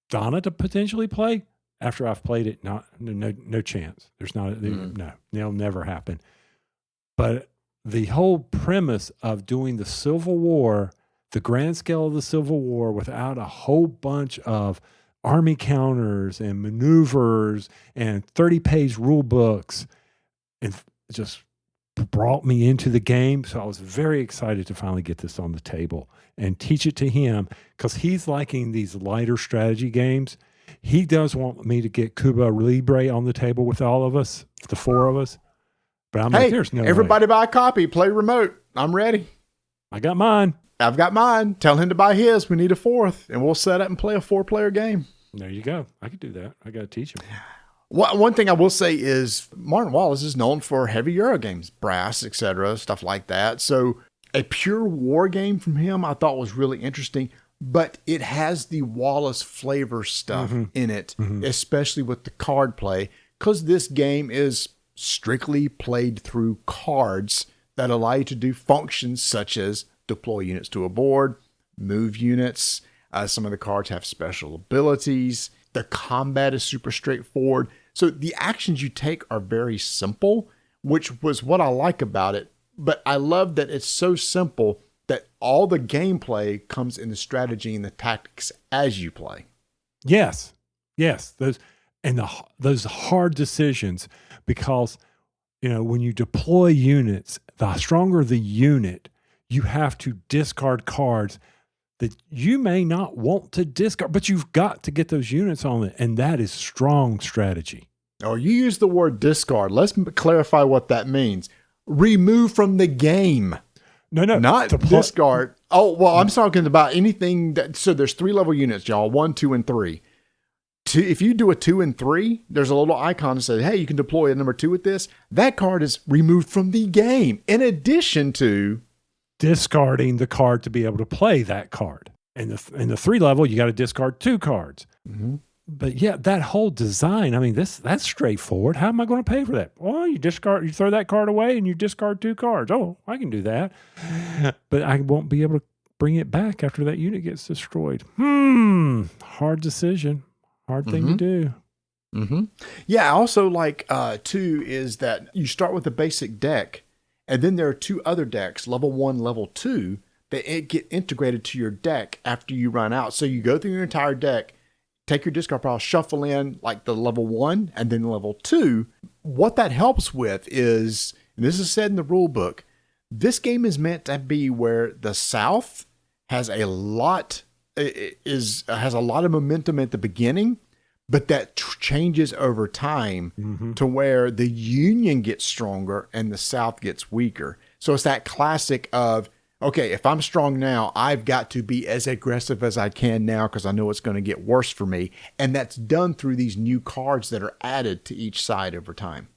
Donna to potentially play. After I've played it, no chance. There's not, no, it'll never happen. But the whole premise of doing the Civil War, the grand scale of the Civil War, without a whole bunch of army counters and maneuvers and 30-page rule books, and just brought me into the game. So I was very excited to finally get this on the table and teach it to him, because he's liking these lighter strategy games. He does want me to get Cuba Libre on the table with all of us, the 4 of us. But I'm like, there's no everybody way. buy a copy, play remote. I'm ready. I got mine. I've got mine. Tell him to buy his. We need a 4th, and we'll set up and play a 4-player game. There you go. I could do that. I got to teach him. One thing I will say is Martin Wallace is known for heavy Euro games, brass, etc., stuff like that. So a pure war game from him I thought was really interesting, but it has the Wallace flavor stuff in it, especially with the card play, because this game is strictly played through cards that allow you to do functions such as deploy units to a board, move units. Some of the cards have special abilities. The combat is super straightforward. So the actions you take are very simple, which was what I like about it. But I love that it's so simple that all the gameplay comes in the strategy and the tactics as you play. Yes. Those hard decisions, because, when you deploy units, the stronger the unit, you have to discard cards that you may not want to discard, but you've got to get those units on it. And that is strong strategy. Oh, you use the word discard. Let's clarify what that means. Remove from the game. No, not discard. Oh, well, I'm talking about anything so there's 3 level units, y'all, 1, 2, and 3. If you do a 2 and 3, there's a little icon that says, hey, you can deploy a number 2 with this. That card is removed from the game, in addition to discarding the card to be able to play that card. In the 3 level, you got to discard 2 cards. But yeah, that whole design, I mean, that's straightforward. How am I going to pay for that? Well, you throw that card away and you discard 2 cards. Oh, I can do that. But I won't be able to bring it back after that unit gets destroyed. Hard decision. Hard thing to do. Yeah, I also like, too, is that you start with a basic deck, and then there are 2 other decks, level 1, level 2, that get integrated to your deck after you run out. So you go through your entire deck, take your discard pile, shuffle in like the level 1 and then level 2. What that helps with is, and this is said in the rule book, this game is meant to be where the South has a lot of momentum at the beginning, but that changes over time to where the Union gets stronger and the South gets weaker. So it's that classic of, okay, if I'm strong now, I've got to be as aggressive as I can now because I know it's going to get worse for me. And that's done through these new cards that are added to each side over time.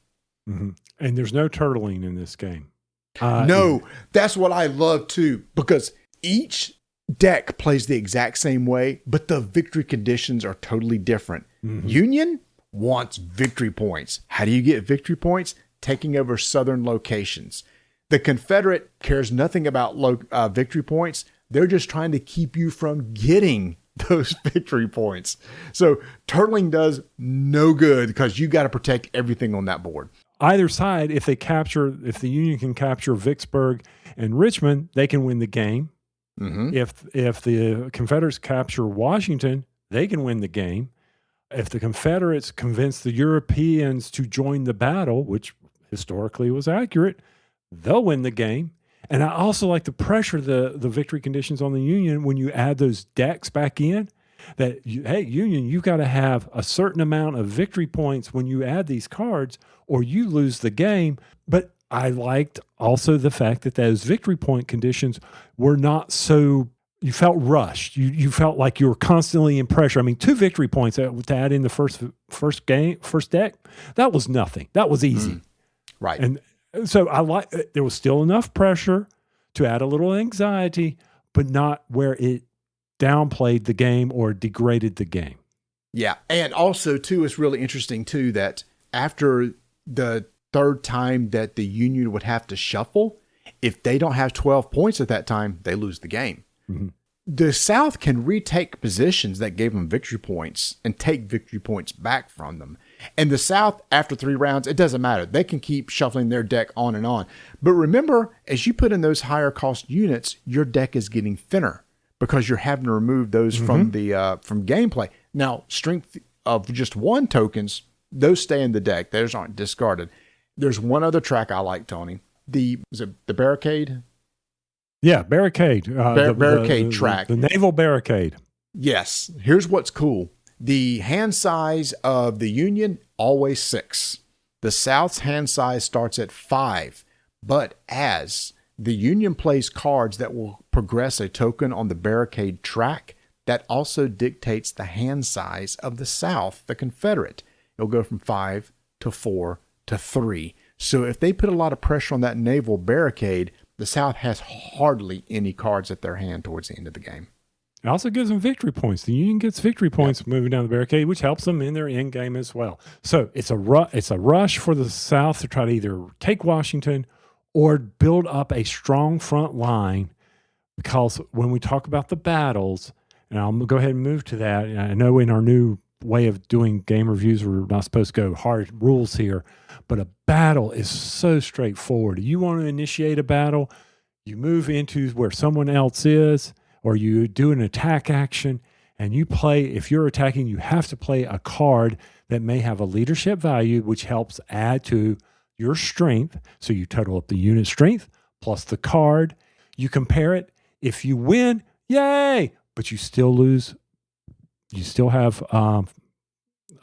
And there's no turtling in this game. No, that's what I love too, because each deck plays the exact same way, but the victory conditions are totally different. Union wants victory points. How do you get victory points? Taking over southern locations. The Confederate cares nothing about victory points. They're just trying to keep you from getting those victory points. So turtling does no good because you got to protect everything on that board. Either side, if the Union can capture Vicksburg and Richmond, they can win the game. Mm-hmm. If the Confederates capture Washington, they can win the game. If the Confederates convince the Europeans to join the battle, which historically was accurate, they'll win the game. And I also like to pressure the victory conditions on the Union when you add those decks back in. That, hey, Union, you've got to have a certain amount of victory points when you add these cards or you lose the game. But I liked also the fact that those victory point conditions were not so, you felt rushed. You felt like you were constantly in pressure. I mean, 2 victory points to add in the first deck, that was nothing. That was easy. Right. And so there was still enough pressure to add a little anxiety, but not where it downplayed the game or degraded the game. Yeah. And also, too, it's really interesting, too, that after the third time that the Union would have to shuffle, if they don't have 12 points at that time, they lose the game. Mm-hmm. The South can retake positions that gave them victory points and take victory points back from them. And the South, after 3 rounds, it doesn't matter. They can keep shuffling their deck on and on. But remember, as you put in those higher cost units, your deck is getting thinner because you're having to remove those from gameplay. Now, strength of just 1 tokens, those stay in the deck. Those aren't discarded. There's one other track I like, Tony. Was it the barricade? Yeah, barricade. Barricade track. The naval barricade. Yes. Here's what's cool. The hand size of the Union, always 6. The South's hand size starts at 5. But as the Union plays cards that will progress a token on the barricade track, that also dictates the hand size of the South, the Confederate. It'll go from 5 to 4 to 3. So if they put a lot of pressure on that naval barricade, the South has hardly any cards at their hand towards the end of the game. It also gives them victory points. The Union gets victory points moving down the barricade, which helps them in their end game as well. So it's a rush for the South to try to either take Washington or build up a strong front line, because when we talk about the battles, and I'm going to go ahead and move to that. I know in our new way of doing game reviews, we're not supposed to go hard rules here, but a battle is so straightforward. You want to initiate a battle, you move into where someone else is, or you do an attack action, and you play, if you're attacking, you have to play a card that may have a leadership value, which helps add to your strength. So you total up the unit strength plus the card. You compare it. If you win, yay! But you still lose. You still have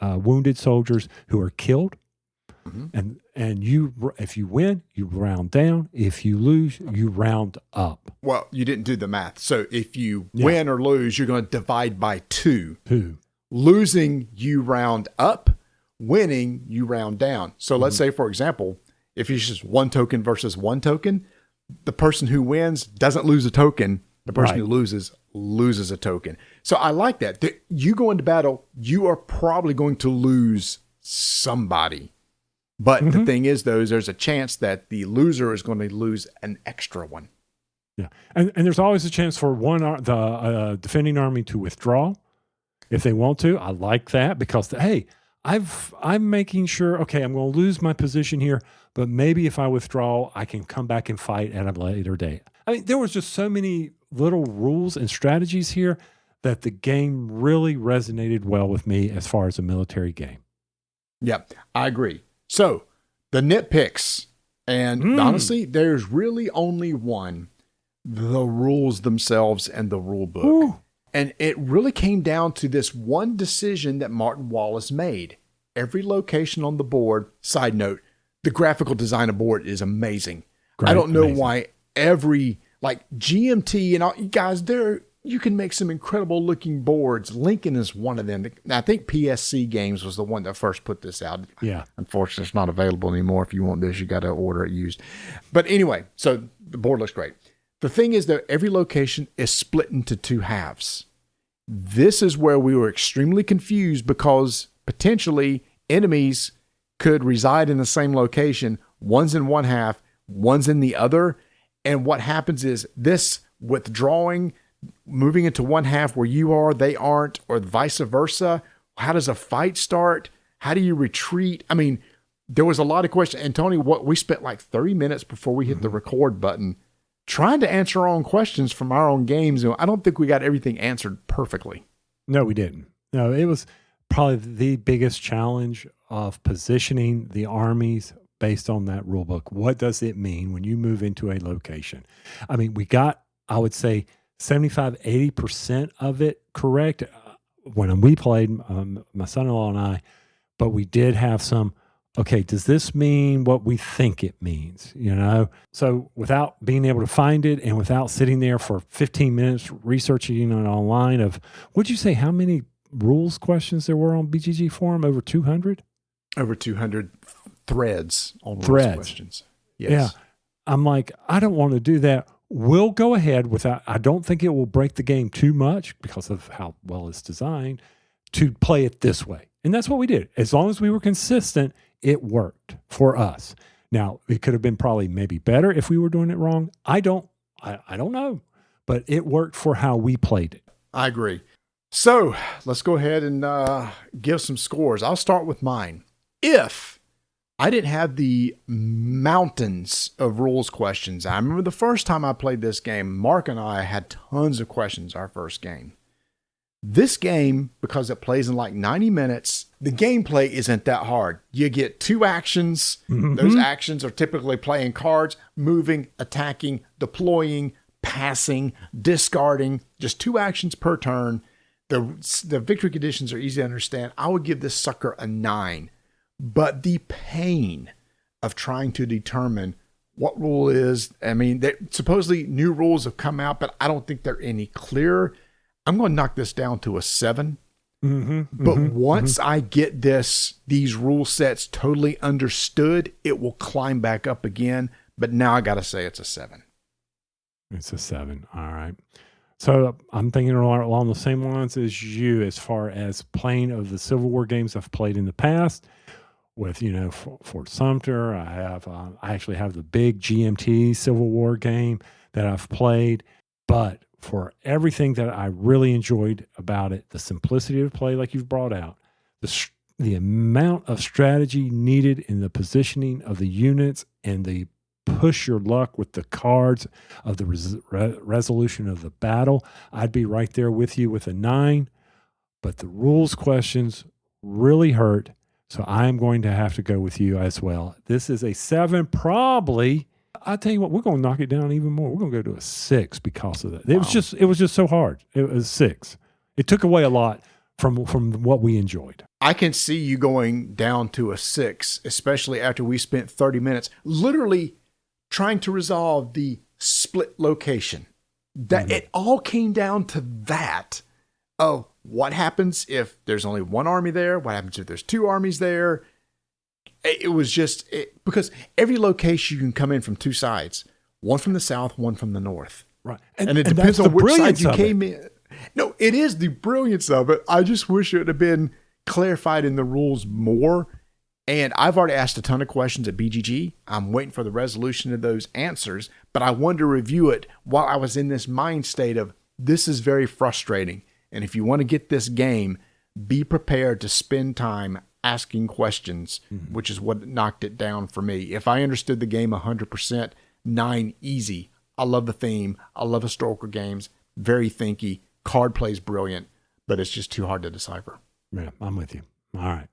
wounded soldiers who are killed. Mm-hmm. And if you win, you round down. If you lose, you round up. Well, you didn't do the math. So if you win or lose, you're going to divide by 2. Losing, you round up. Winning, you round down. So let's say, for example, if it's just 1 token versus 1 token, the person who wins doesn't lose a token. The person who loses a token. So I like that. You go into battle, you are probably going to lose somebody. But the thing is, though, there's a chance that the loser is going to lose an extra one. Yeah. And there's always a chance for the defending army to withdraw if they want to. I like that because, hey, I'm making sure, okay, I'm going to lose my position here, but maybe if I withdraw, I can come back and fight at a later date. I mean, there was just so many little rules and strategies here that the game really resonated well with me as far as a military game. Yeah, I agree. So the nitpicks, and honestly, there's really only one, the rules themselves and the rule book. Ooh. And it really came down to this one decision that Martin Wallace made. Every location on the board, side note, the graphical design of board is amazing. I don't know why every, like GMT and all, you guys, you can make some incredible looking boards. Lincoln is one of them. I think PSC Games was the one that first put this out. Yeah. Unfortunately, it's not available anymore. If you want this, you got to order it used. But anyway, so the board looks great. The thing is that every location is split into 2 halves. This is where we were extremely confused because potentially enemies could reside in the same location. One's in one half, one's in the other. And what happens is this withdrawing, moving into one half where you are, they aren't, or vice versa. How does a fight start? How do you retreat? I mean, there was a lot of questions. And Tony, we spent like 30 minutes before we hit the record button trying to answer our own questions from our own games. And I don't think we got everything answered perfectly. No, we didn't. No, it was probably the biggest challenge of positioning the armies based on that rule book. What does it mean when you move into a location? I mean, we got, I would say, 75-80% of it correct when we played, my son-in-law and I, but we did have some, okay, does this mean what we think it means? You know, so without being able to find it and without sitting there for 15 minutes researching it online of, would you say how many rules questions there were on BGG Forum? Over 200? Over 200 threads on rules questions. Yes. Yeah. I'm like, I don't want to do that. We'll go ahead without, I don't think it will break the game too much because of how well it's designed to play it this way. And that's what we did. As long as we were consistent, it worked for us. Now, it could have been probably maybe better if we were doing it wrong. I don't know, but it worked for how we played it. I agree. So let's go ahead and give some scores. I'll start with mine. If I didn't have the mountains of rules questions, I remember the first time I played this game, Mark and I had tons of questions our first game. This game, because it plays in like 90 minutes, the gameplay isn't that hard. You get 2 actions. Mm-hmm. Those actions are typically playing cards, moving, attacking, deploying, passing, discarding. Just 2 actions per turn. The victory conditions are easy to understand. I would give this sucker a 9. But the pain of trying to determine what rule is, I mean, supposedly new rules have come out, but I don't think they're any clearer. I'm going to knock this down to a 7. But once I get these rule sets totally understood, it will climb back up again. But now I got to say it's a 7. It's a 7. All right. So I'm thinking along the same lines as you as far as playing of the Civil War games I've played in the past with, you know, Fort Sumter. I actually have the big GMT Civil War game that I've played, but for everything that I really enjoyed about it, the simplicity of play, like you've brought out, the amount of strategy needed in the positioning of the units and the push your luck with the cards of the resolution of the battle, I'd be right there with you with a 9. But the rules questions really hurt, so I'm going to have to go with you as well. This is a 7, probably. I'll tell you what, we're going to knock it down even more. We're going to go to a 6 because of that. Wow. It was just so hard. It was 6. It took away a lot from what we enjoyed. I can see you going down to a 6, especially after we spent 30 minutes literally trying to resolve the split location. That it all came down to that of what happens if there's only one army there, what happens if there's 2 armies there. It was just because every location you can come in from 2 sides, one from the south, one from the north. Right. And it depends on which side you came in. No, it is the brilliance of it. I just wish it would have been clarified in the rules more. And I've already asked a ton of questions at BGG. I'm waiting for the resolution of those answers, but I wanted to review it while I was in this mind state of this is very frustrating. And if you want to get this game, be prepared to spend time asking questions, which is what knocked it down for me. If I understood the game 100%, 9 easy. I love the theme. I love historical games. Very thinky. Card play's brilliant, but it's just too hard to decipher. Yeah, I'm with you. All right.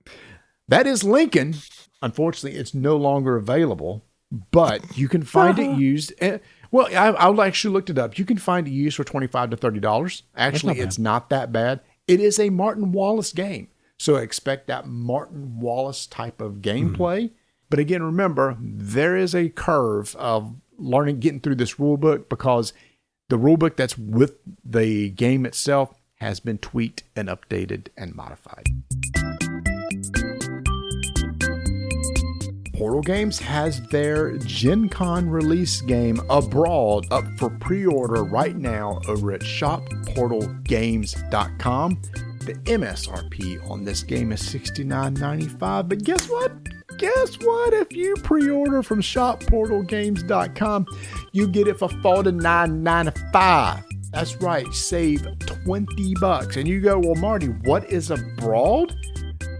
That is Lincoln. Unfortunately, it's no longer available, but you can find it used. Well, I actually looked it up. You can find it used for $25 to $30. Actually, it's not that bad. It is a Martin Wallace game. So expect that Martin Wallace type of gameplay. But again, remember, there is a curve of getting through this rule book because the rule book that's with the game itself has been tweaked and updated and modified. Portal Games has their Gen Con release game Abroad up for pre-order right now over at shopportalgames.com. The MSRP on this game is $69.95, but guess what? guess what? If you pre-order from shopportalgames.com, you get it for $49.95. That's right, save $20. And you go, well, Marty, what is a brawl?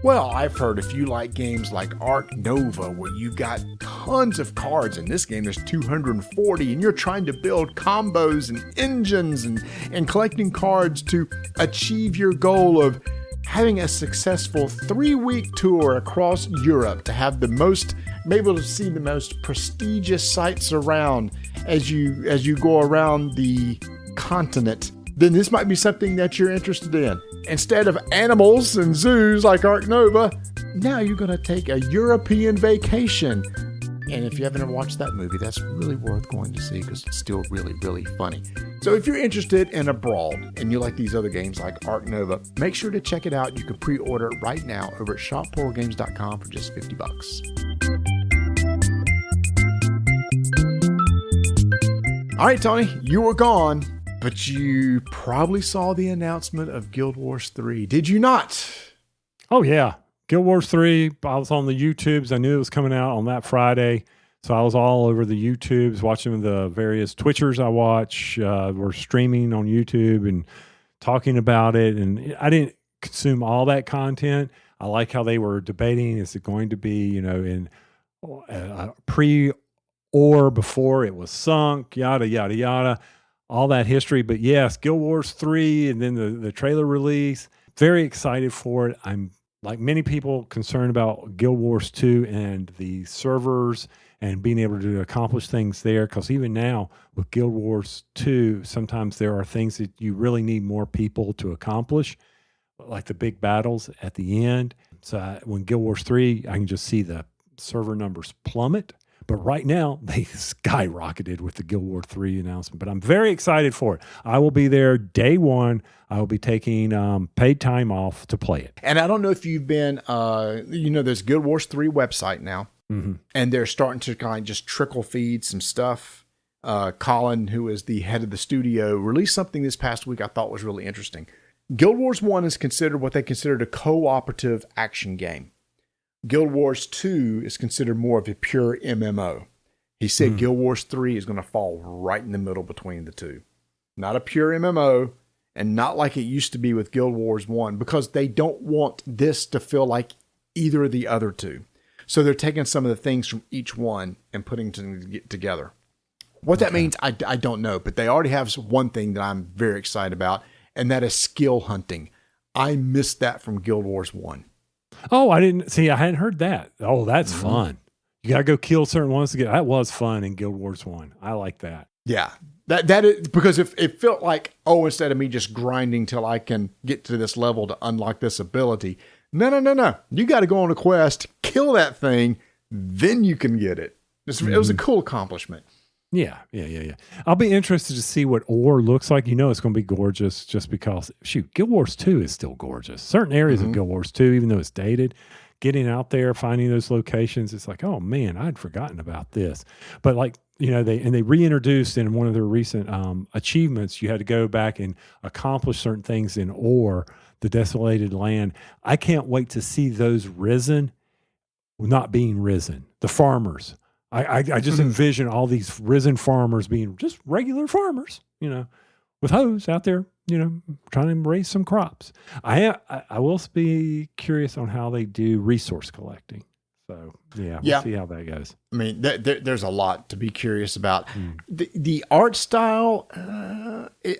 Well, I've heard if you like games like Ark Nova, where you got tons of cards, in this game there's 240, and you're trying to build combos and engines and collecting cards to achieve your goal of having a successful 3-week tour across Europe to have be able to see the most prestigious sights around as you go around the continent, then this might be something that you're interested in. Instead of animals and zoos like Ark Nova, now you're going to take a European vacation. And if you haven't ever watched that movie, that's really worth going to see because it's still really, really funny. So if you're interested in a brawl and you like these other games like Ark Nova, make sure to check it out. You can pre-order it right now over at shopportalgames.com for just $50. All right, Tony, you were gone, but you probably saw the announcement of Guild Wars 3. Did you not? Oh, yeah. Guild Wars 3, I was on the YouTubes. I knew it was coming out on that Friday. So I was all over the YouTubes, watching the various Twitchers I watch. Were streaming on YouTube and talking about it. And I didn't consume all that content. I like how they were debating, is it going to be, in pre or before it was sunk, yada, yada, yada, all that history. But yes, Guild Wars 3 and then the trailer release, very excited for it. I'm like many people concerned about Guild Wars 2 and the servers and being able to accomplish things there. Because even now with Guild Wars 2, sometimes there are things that you really need more people to accomplish, like the big battles at the end. So when Guild Wars 3, I can just see the server numbers plummet. But right now, they skyrocketed with the Guild Wars 3 announcement. But I'm very excited for it. I will be there day one. I will be taking paid time off to play it. And I don't know if you've been, there's Guild Wars 3 website now. Mm-hmm. And they're starting to kind of just trickle feed some stuff. Colin, who is the head of the studio, released something this past week I thought was really interesting. Guild Wars 1 is considered what they considered a cooperative action game. Guild Wars 2 is considered more of a pure MMO. He said Guild Wars 3 is going to fall right in the middle between the two. Not a pure MMO, and not like it used to be with Guild Wars 1, because they don't want this to feel like either of the other two. So they're taking some of the things from each one and putting them together. What that means, I don't know, but they already have one thing that I'm very excited about, and that is skill hunting. I missed that from Guild Wars 1. Oh, I hadn't heard that. Oh, that's fun. You got to go kill certain ones to get. That was fun in Guild Wars 1. I like that. Yeah. That is because if it felt like, instead of me just grinding till I can get to this level to unlock this ability. No. You got to go on a quest, kill that thing, then you can get it. It was a cool accomplishment. Yeah. I'll be interested to see what ore looks like. It's going to be gorgeous just because, Guild Wars 2 is still gorgeous. Certain areas of Guild Wars 2, even though it's dated, getting out there, finding those locations, it's like, oh man, I'd forgotten about this. But they reintroduced in one of their recent achievements, you had to go back and accomplish certain things in ore, the desolated land. I can't wait to see those risen, not being risen, the farmers. I just envision all these risen farmers being just regular farmers, with hoes out there, trying to raise some crops. I will be curious on how they do resource collecting. So we'll see how that goes. I mean, there's a lot to be curious about. The art style,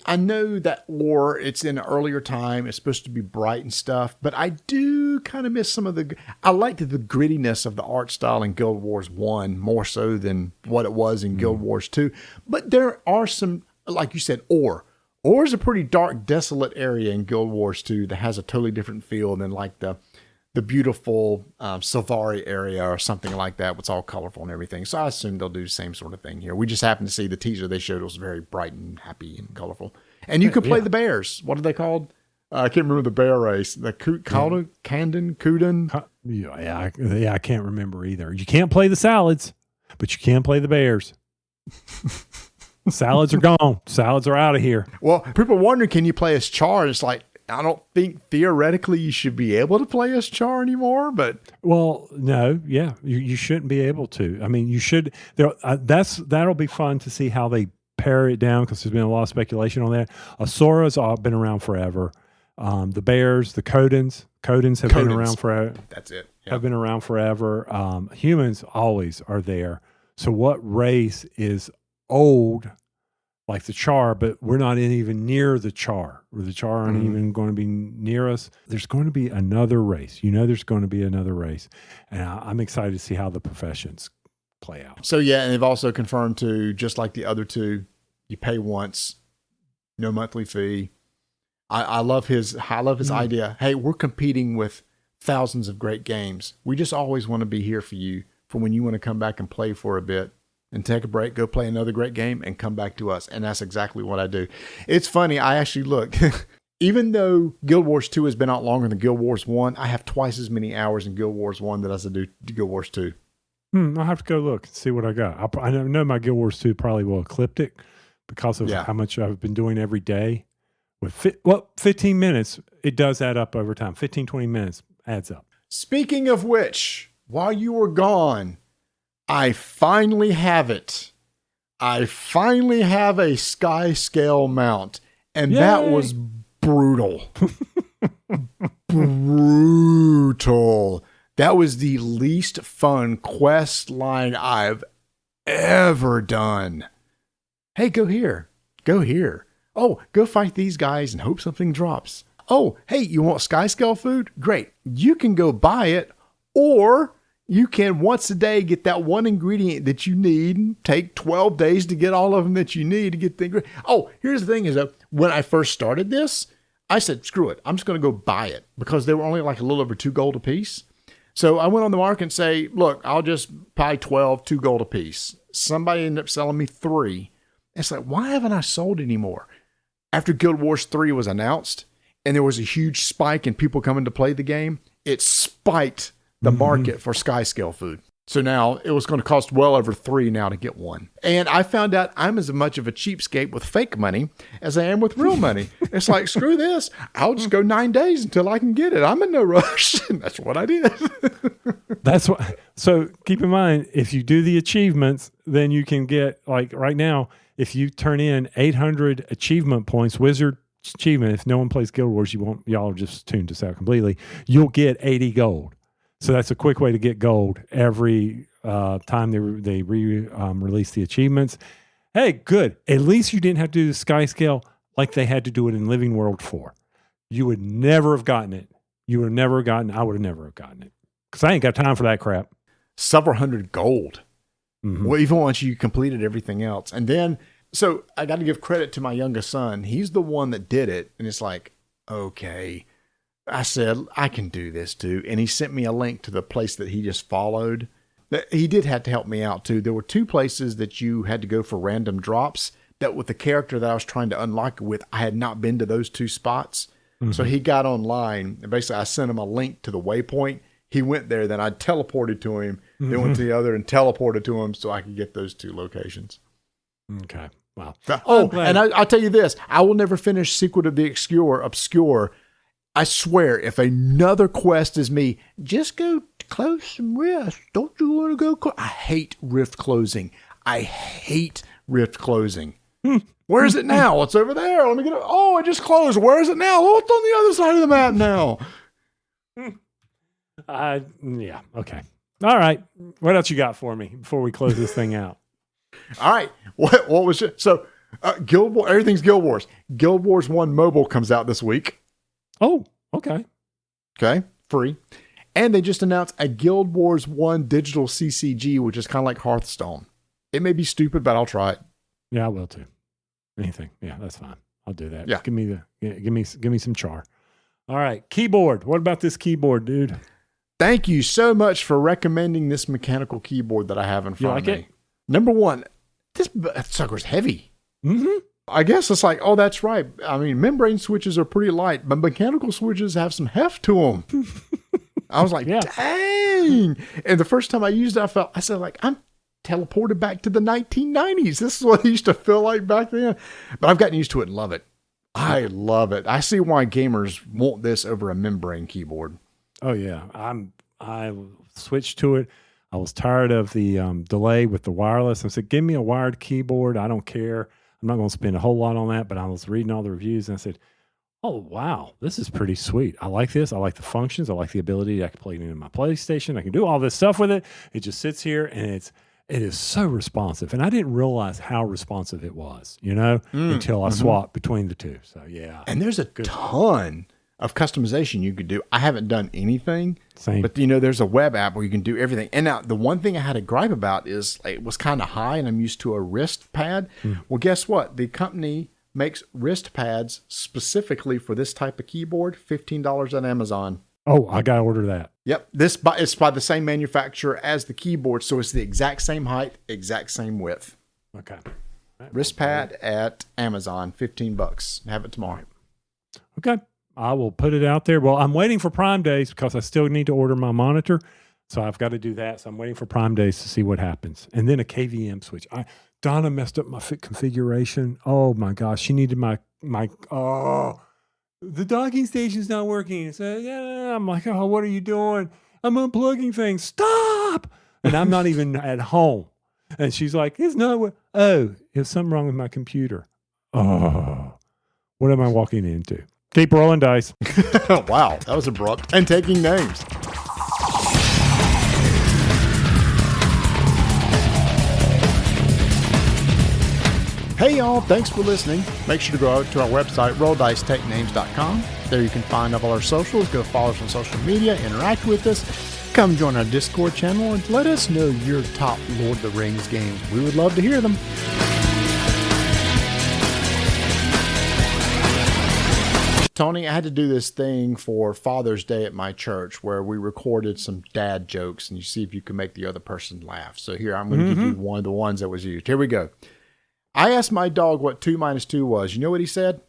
I know that it's in an earlier time. It's supposed to be bright and stuff, but I do kind of miss some of I liked the grittiness of the art style in Guild Wars 1 more so than what it was in Guild Wars 2. But there are some, like you said, ore. Ore is a pretty dark, desolate area in Guild Wars 2 that has a totally different feel than like the beautiful Silvari area or something like that. It's all colorful and everything. So I assume they'll do the same sort of thing here. We just happened to see the teaser they showed was very bright and happy and colorful. And you can play the bears. What are they called? I can't remember the bear race. The Kuden? Yeah, I can't remember either. You can't play the salads, but you can play the bears. Salads are gone. Salads are out of here. Well, people wondering, can you play as Char? It's like, I don't think theoretically you should be able to play as Char anymore, but Well, no, yeah, you shouldn't be able to. I mean, you should. That'll be fun to see how they pare it down because there's been a lot of speculation on that. Asora's been around forever. The bears, the Codins have been around forever. That's it. Yep. Have been around forever. Humans always are there. So what race is old, like the Char, but we're not even near the Char, or the Char aren't even going to be near us? There's going to be another race. There's going to be another race. And I'm excited to see how the professions play out. So, yeah, and they've also confirmed too, just like the other two, you pay once, no monthly fee. I love his idea. Hey, we're competing with thousands of great games. We just always want to be here for you for when you want to come back and play for a bit and take a break, go play another great game and come back to us. And that's exactly what I do. It's funny. I actually look, even though Guild Wars 2 has been out longer than Guild Wars 1, I have twice as many hours in Guild Wars 1 as I do Guild Wars 2. I'll have to go look and see what I got. I know my Guild Wars 2 probably will eclipse it because of how much I've been doing every day. With 15 minutes, it does add up over time. 15, 20 minutes adds up. Speaking of which, while you were gone, I finally have it. I finally have a Sky Scale mount, and that was brutal. Brutal. That was the least fun quest line I've ever done. Hey, go here. Go here. Oh, go fight these guys and hope something drops. Oh, hey, you want Sky Scale food? Great. You can go buy it, or you can once a day get that one ingredient that you need and take 12 days to get all of them that you need to get the ingredient. Oh, here's the thing is that when I first started this, I said, screw it. I'm just going to go buy it because they were only like a little over 2 gold a piece. So I went on the market and say, look, I'll just buy 12, 2 gold a piece. Somebody ended up selling me 3. It's like, why haven't I sold anymore? After Guild Wars 3 was announced and there was a huge spike in people coming to play the game, it spiked the market for Sky Scale food. So now it was going to cost well over 3 now to get one. And I found out I'm as much of a cheapskate with fake money as I am with real money. It's like, screw this. I'll just go 9 days until I can get it. I'm in no rush. And that's what I did. That's what. So keep in mind, if you do the achievements, then you can get, like right now, if you turn in 800 achievement points, Wizard achievement, if no one plays Guild Wars, y'all are just tuned us out completely, you'll get 80 gold. So that's a quick way to get gold every time they release the achievements. Hey, good. At least you didn't have to do the Sky Scale like they had to do it in Living World 4. You would never have gotten it. I would never have gotten it. Because I ain't got time for that crap. Several hundred gold. Well, even once you completed everything else. And then, so I got to give credit to my youngest son. He's the one that did it. And it's like, okay. I said, I can do this too. And he sent me a link to the place that he just followed. He did have to help me out too. There were 2 places that you had to go for random drops that with the character that I was trying to unlock it with, I had not been to those 2 spots. So he got online and basically I sent him a link to the waypoint. He went there, then I teleported to him, then went to the other and teleported to him so I could get those 2 locations. Okay. Wow. Oh, and I'll tell you this. I will never finish Secret of the Obscure. I swear, if another quest is me, just go close some rifts. Don't you want to go? I hate rift closing. Where is it now? It's over there. Let me get it. Oh, it just closed. Where is it now? Oh, it's on the other side of the map now. Yeah. Okay. All right. What else you got for me before we close this thing out? All right. What was it? So, Guild Wars, everything's Guild Wars. Guild Wars 1 mobile comes out this week. Oh, okay. Okay. Free. And they just announced a Guild Wars 1 digital CCG, which is kind of like Hearthstone. It may be stupid, but I'll try it. Yeah, I will too. Anything. Yeah, that's fine. I'll do that. Yeah. Give me some char. All right. Keyboard. What about this keyboard, dude? Thank you so much for recommending this mechanical keyboard that I have in front of me. It? Number 1, this sucker's heavy. I guess it's like, oh, that's right. I mean, membrane switches are pretty light, but mechanical switches have some heft to them. I was like, dang. And the first time I used it, I said, like, I'm teleported back to the 1990s. This is what it used to feel like back then. But I've gotten used to it and love it. I love it. I see why gamers want this over a membrane keyboard. Oh yeah, I switched to it. I was tired of the delay with the wireless. I said, give me a wired keyboard. I don't care. I'm not going to spend a whole lot on that. But I was reading all the reviews and I said, oh, wow, this is pretty sweet. I like this. I like the functions. I like the ability. I can play it in my PlayStation. I can do all this stuff with it. It just sits here and it is so responsive. And I didn't realize how responsive it was, until I swapped between the two. So yeah. And there's a ton of customization you could do. I haven't done anything. Same. But there's a web app where you can do everything. And now the one thing I had a gripe about is it was kind of high and I'm used to a wrist pad. Well, guess what? The company makes wrist pads specifically for this type of keyboard, $15 on Amazon. Oh, I got to order that. Yep. It's by the same manufacturer as the keyboard. So it's the exact same height, exact same width. Okay. Wrist pad at Amazon, $15. Have it tomorrow. Okay. I will put it out there. Well, I'm waiting for Prime Days because I still need to order my monitor. So I've got to do that. So I'm waiting for Prime Days to see what happens. And then a KVM switch. Donna messed up my configuration. Oh my gosh. She needed the docking station's not working. So yeah, I'm like, oh, what are you doing? I'm unplugging things. Stop. And I'm not even at home. And she's like, there's something wrong with my computer. Oh, what am I walking into? Keep rolling dice. Wow, that was abrupt. And taking names. Hey y'all, thanks for listening. Make sure to go out to our website, rolldicetakenames.com. There you can find all our socials. Go follow us on social media, interact with us. Come join our Discord channel and let us know your top Lord of the Rings games. We would love to hear them. Tony, I had to do this thing for Father's Day at my church where we recorded some dad jokes and you see if you can make the other person laugh. So here, I'm going to give you one of the ones that was used. Here we go. I asked my dog what 2 minus 2 was. You know what he said?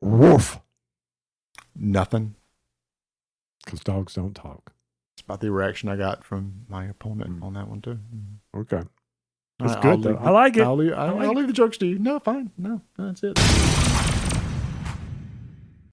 Woof. Nothing. Because dogs don't talk. It's about the reaction I got from my opponent on that one too. Okay. That's good though. I like it. I'll leave the jokes to you. No, fine. No, that's it.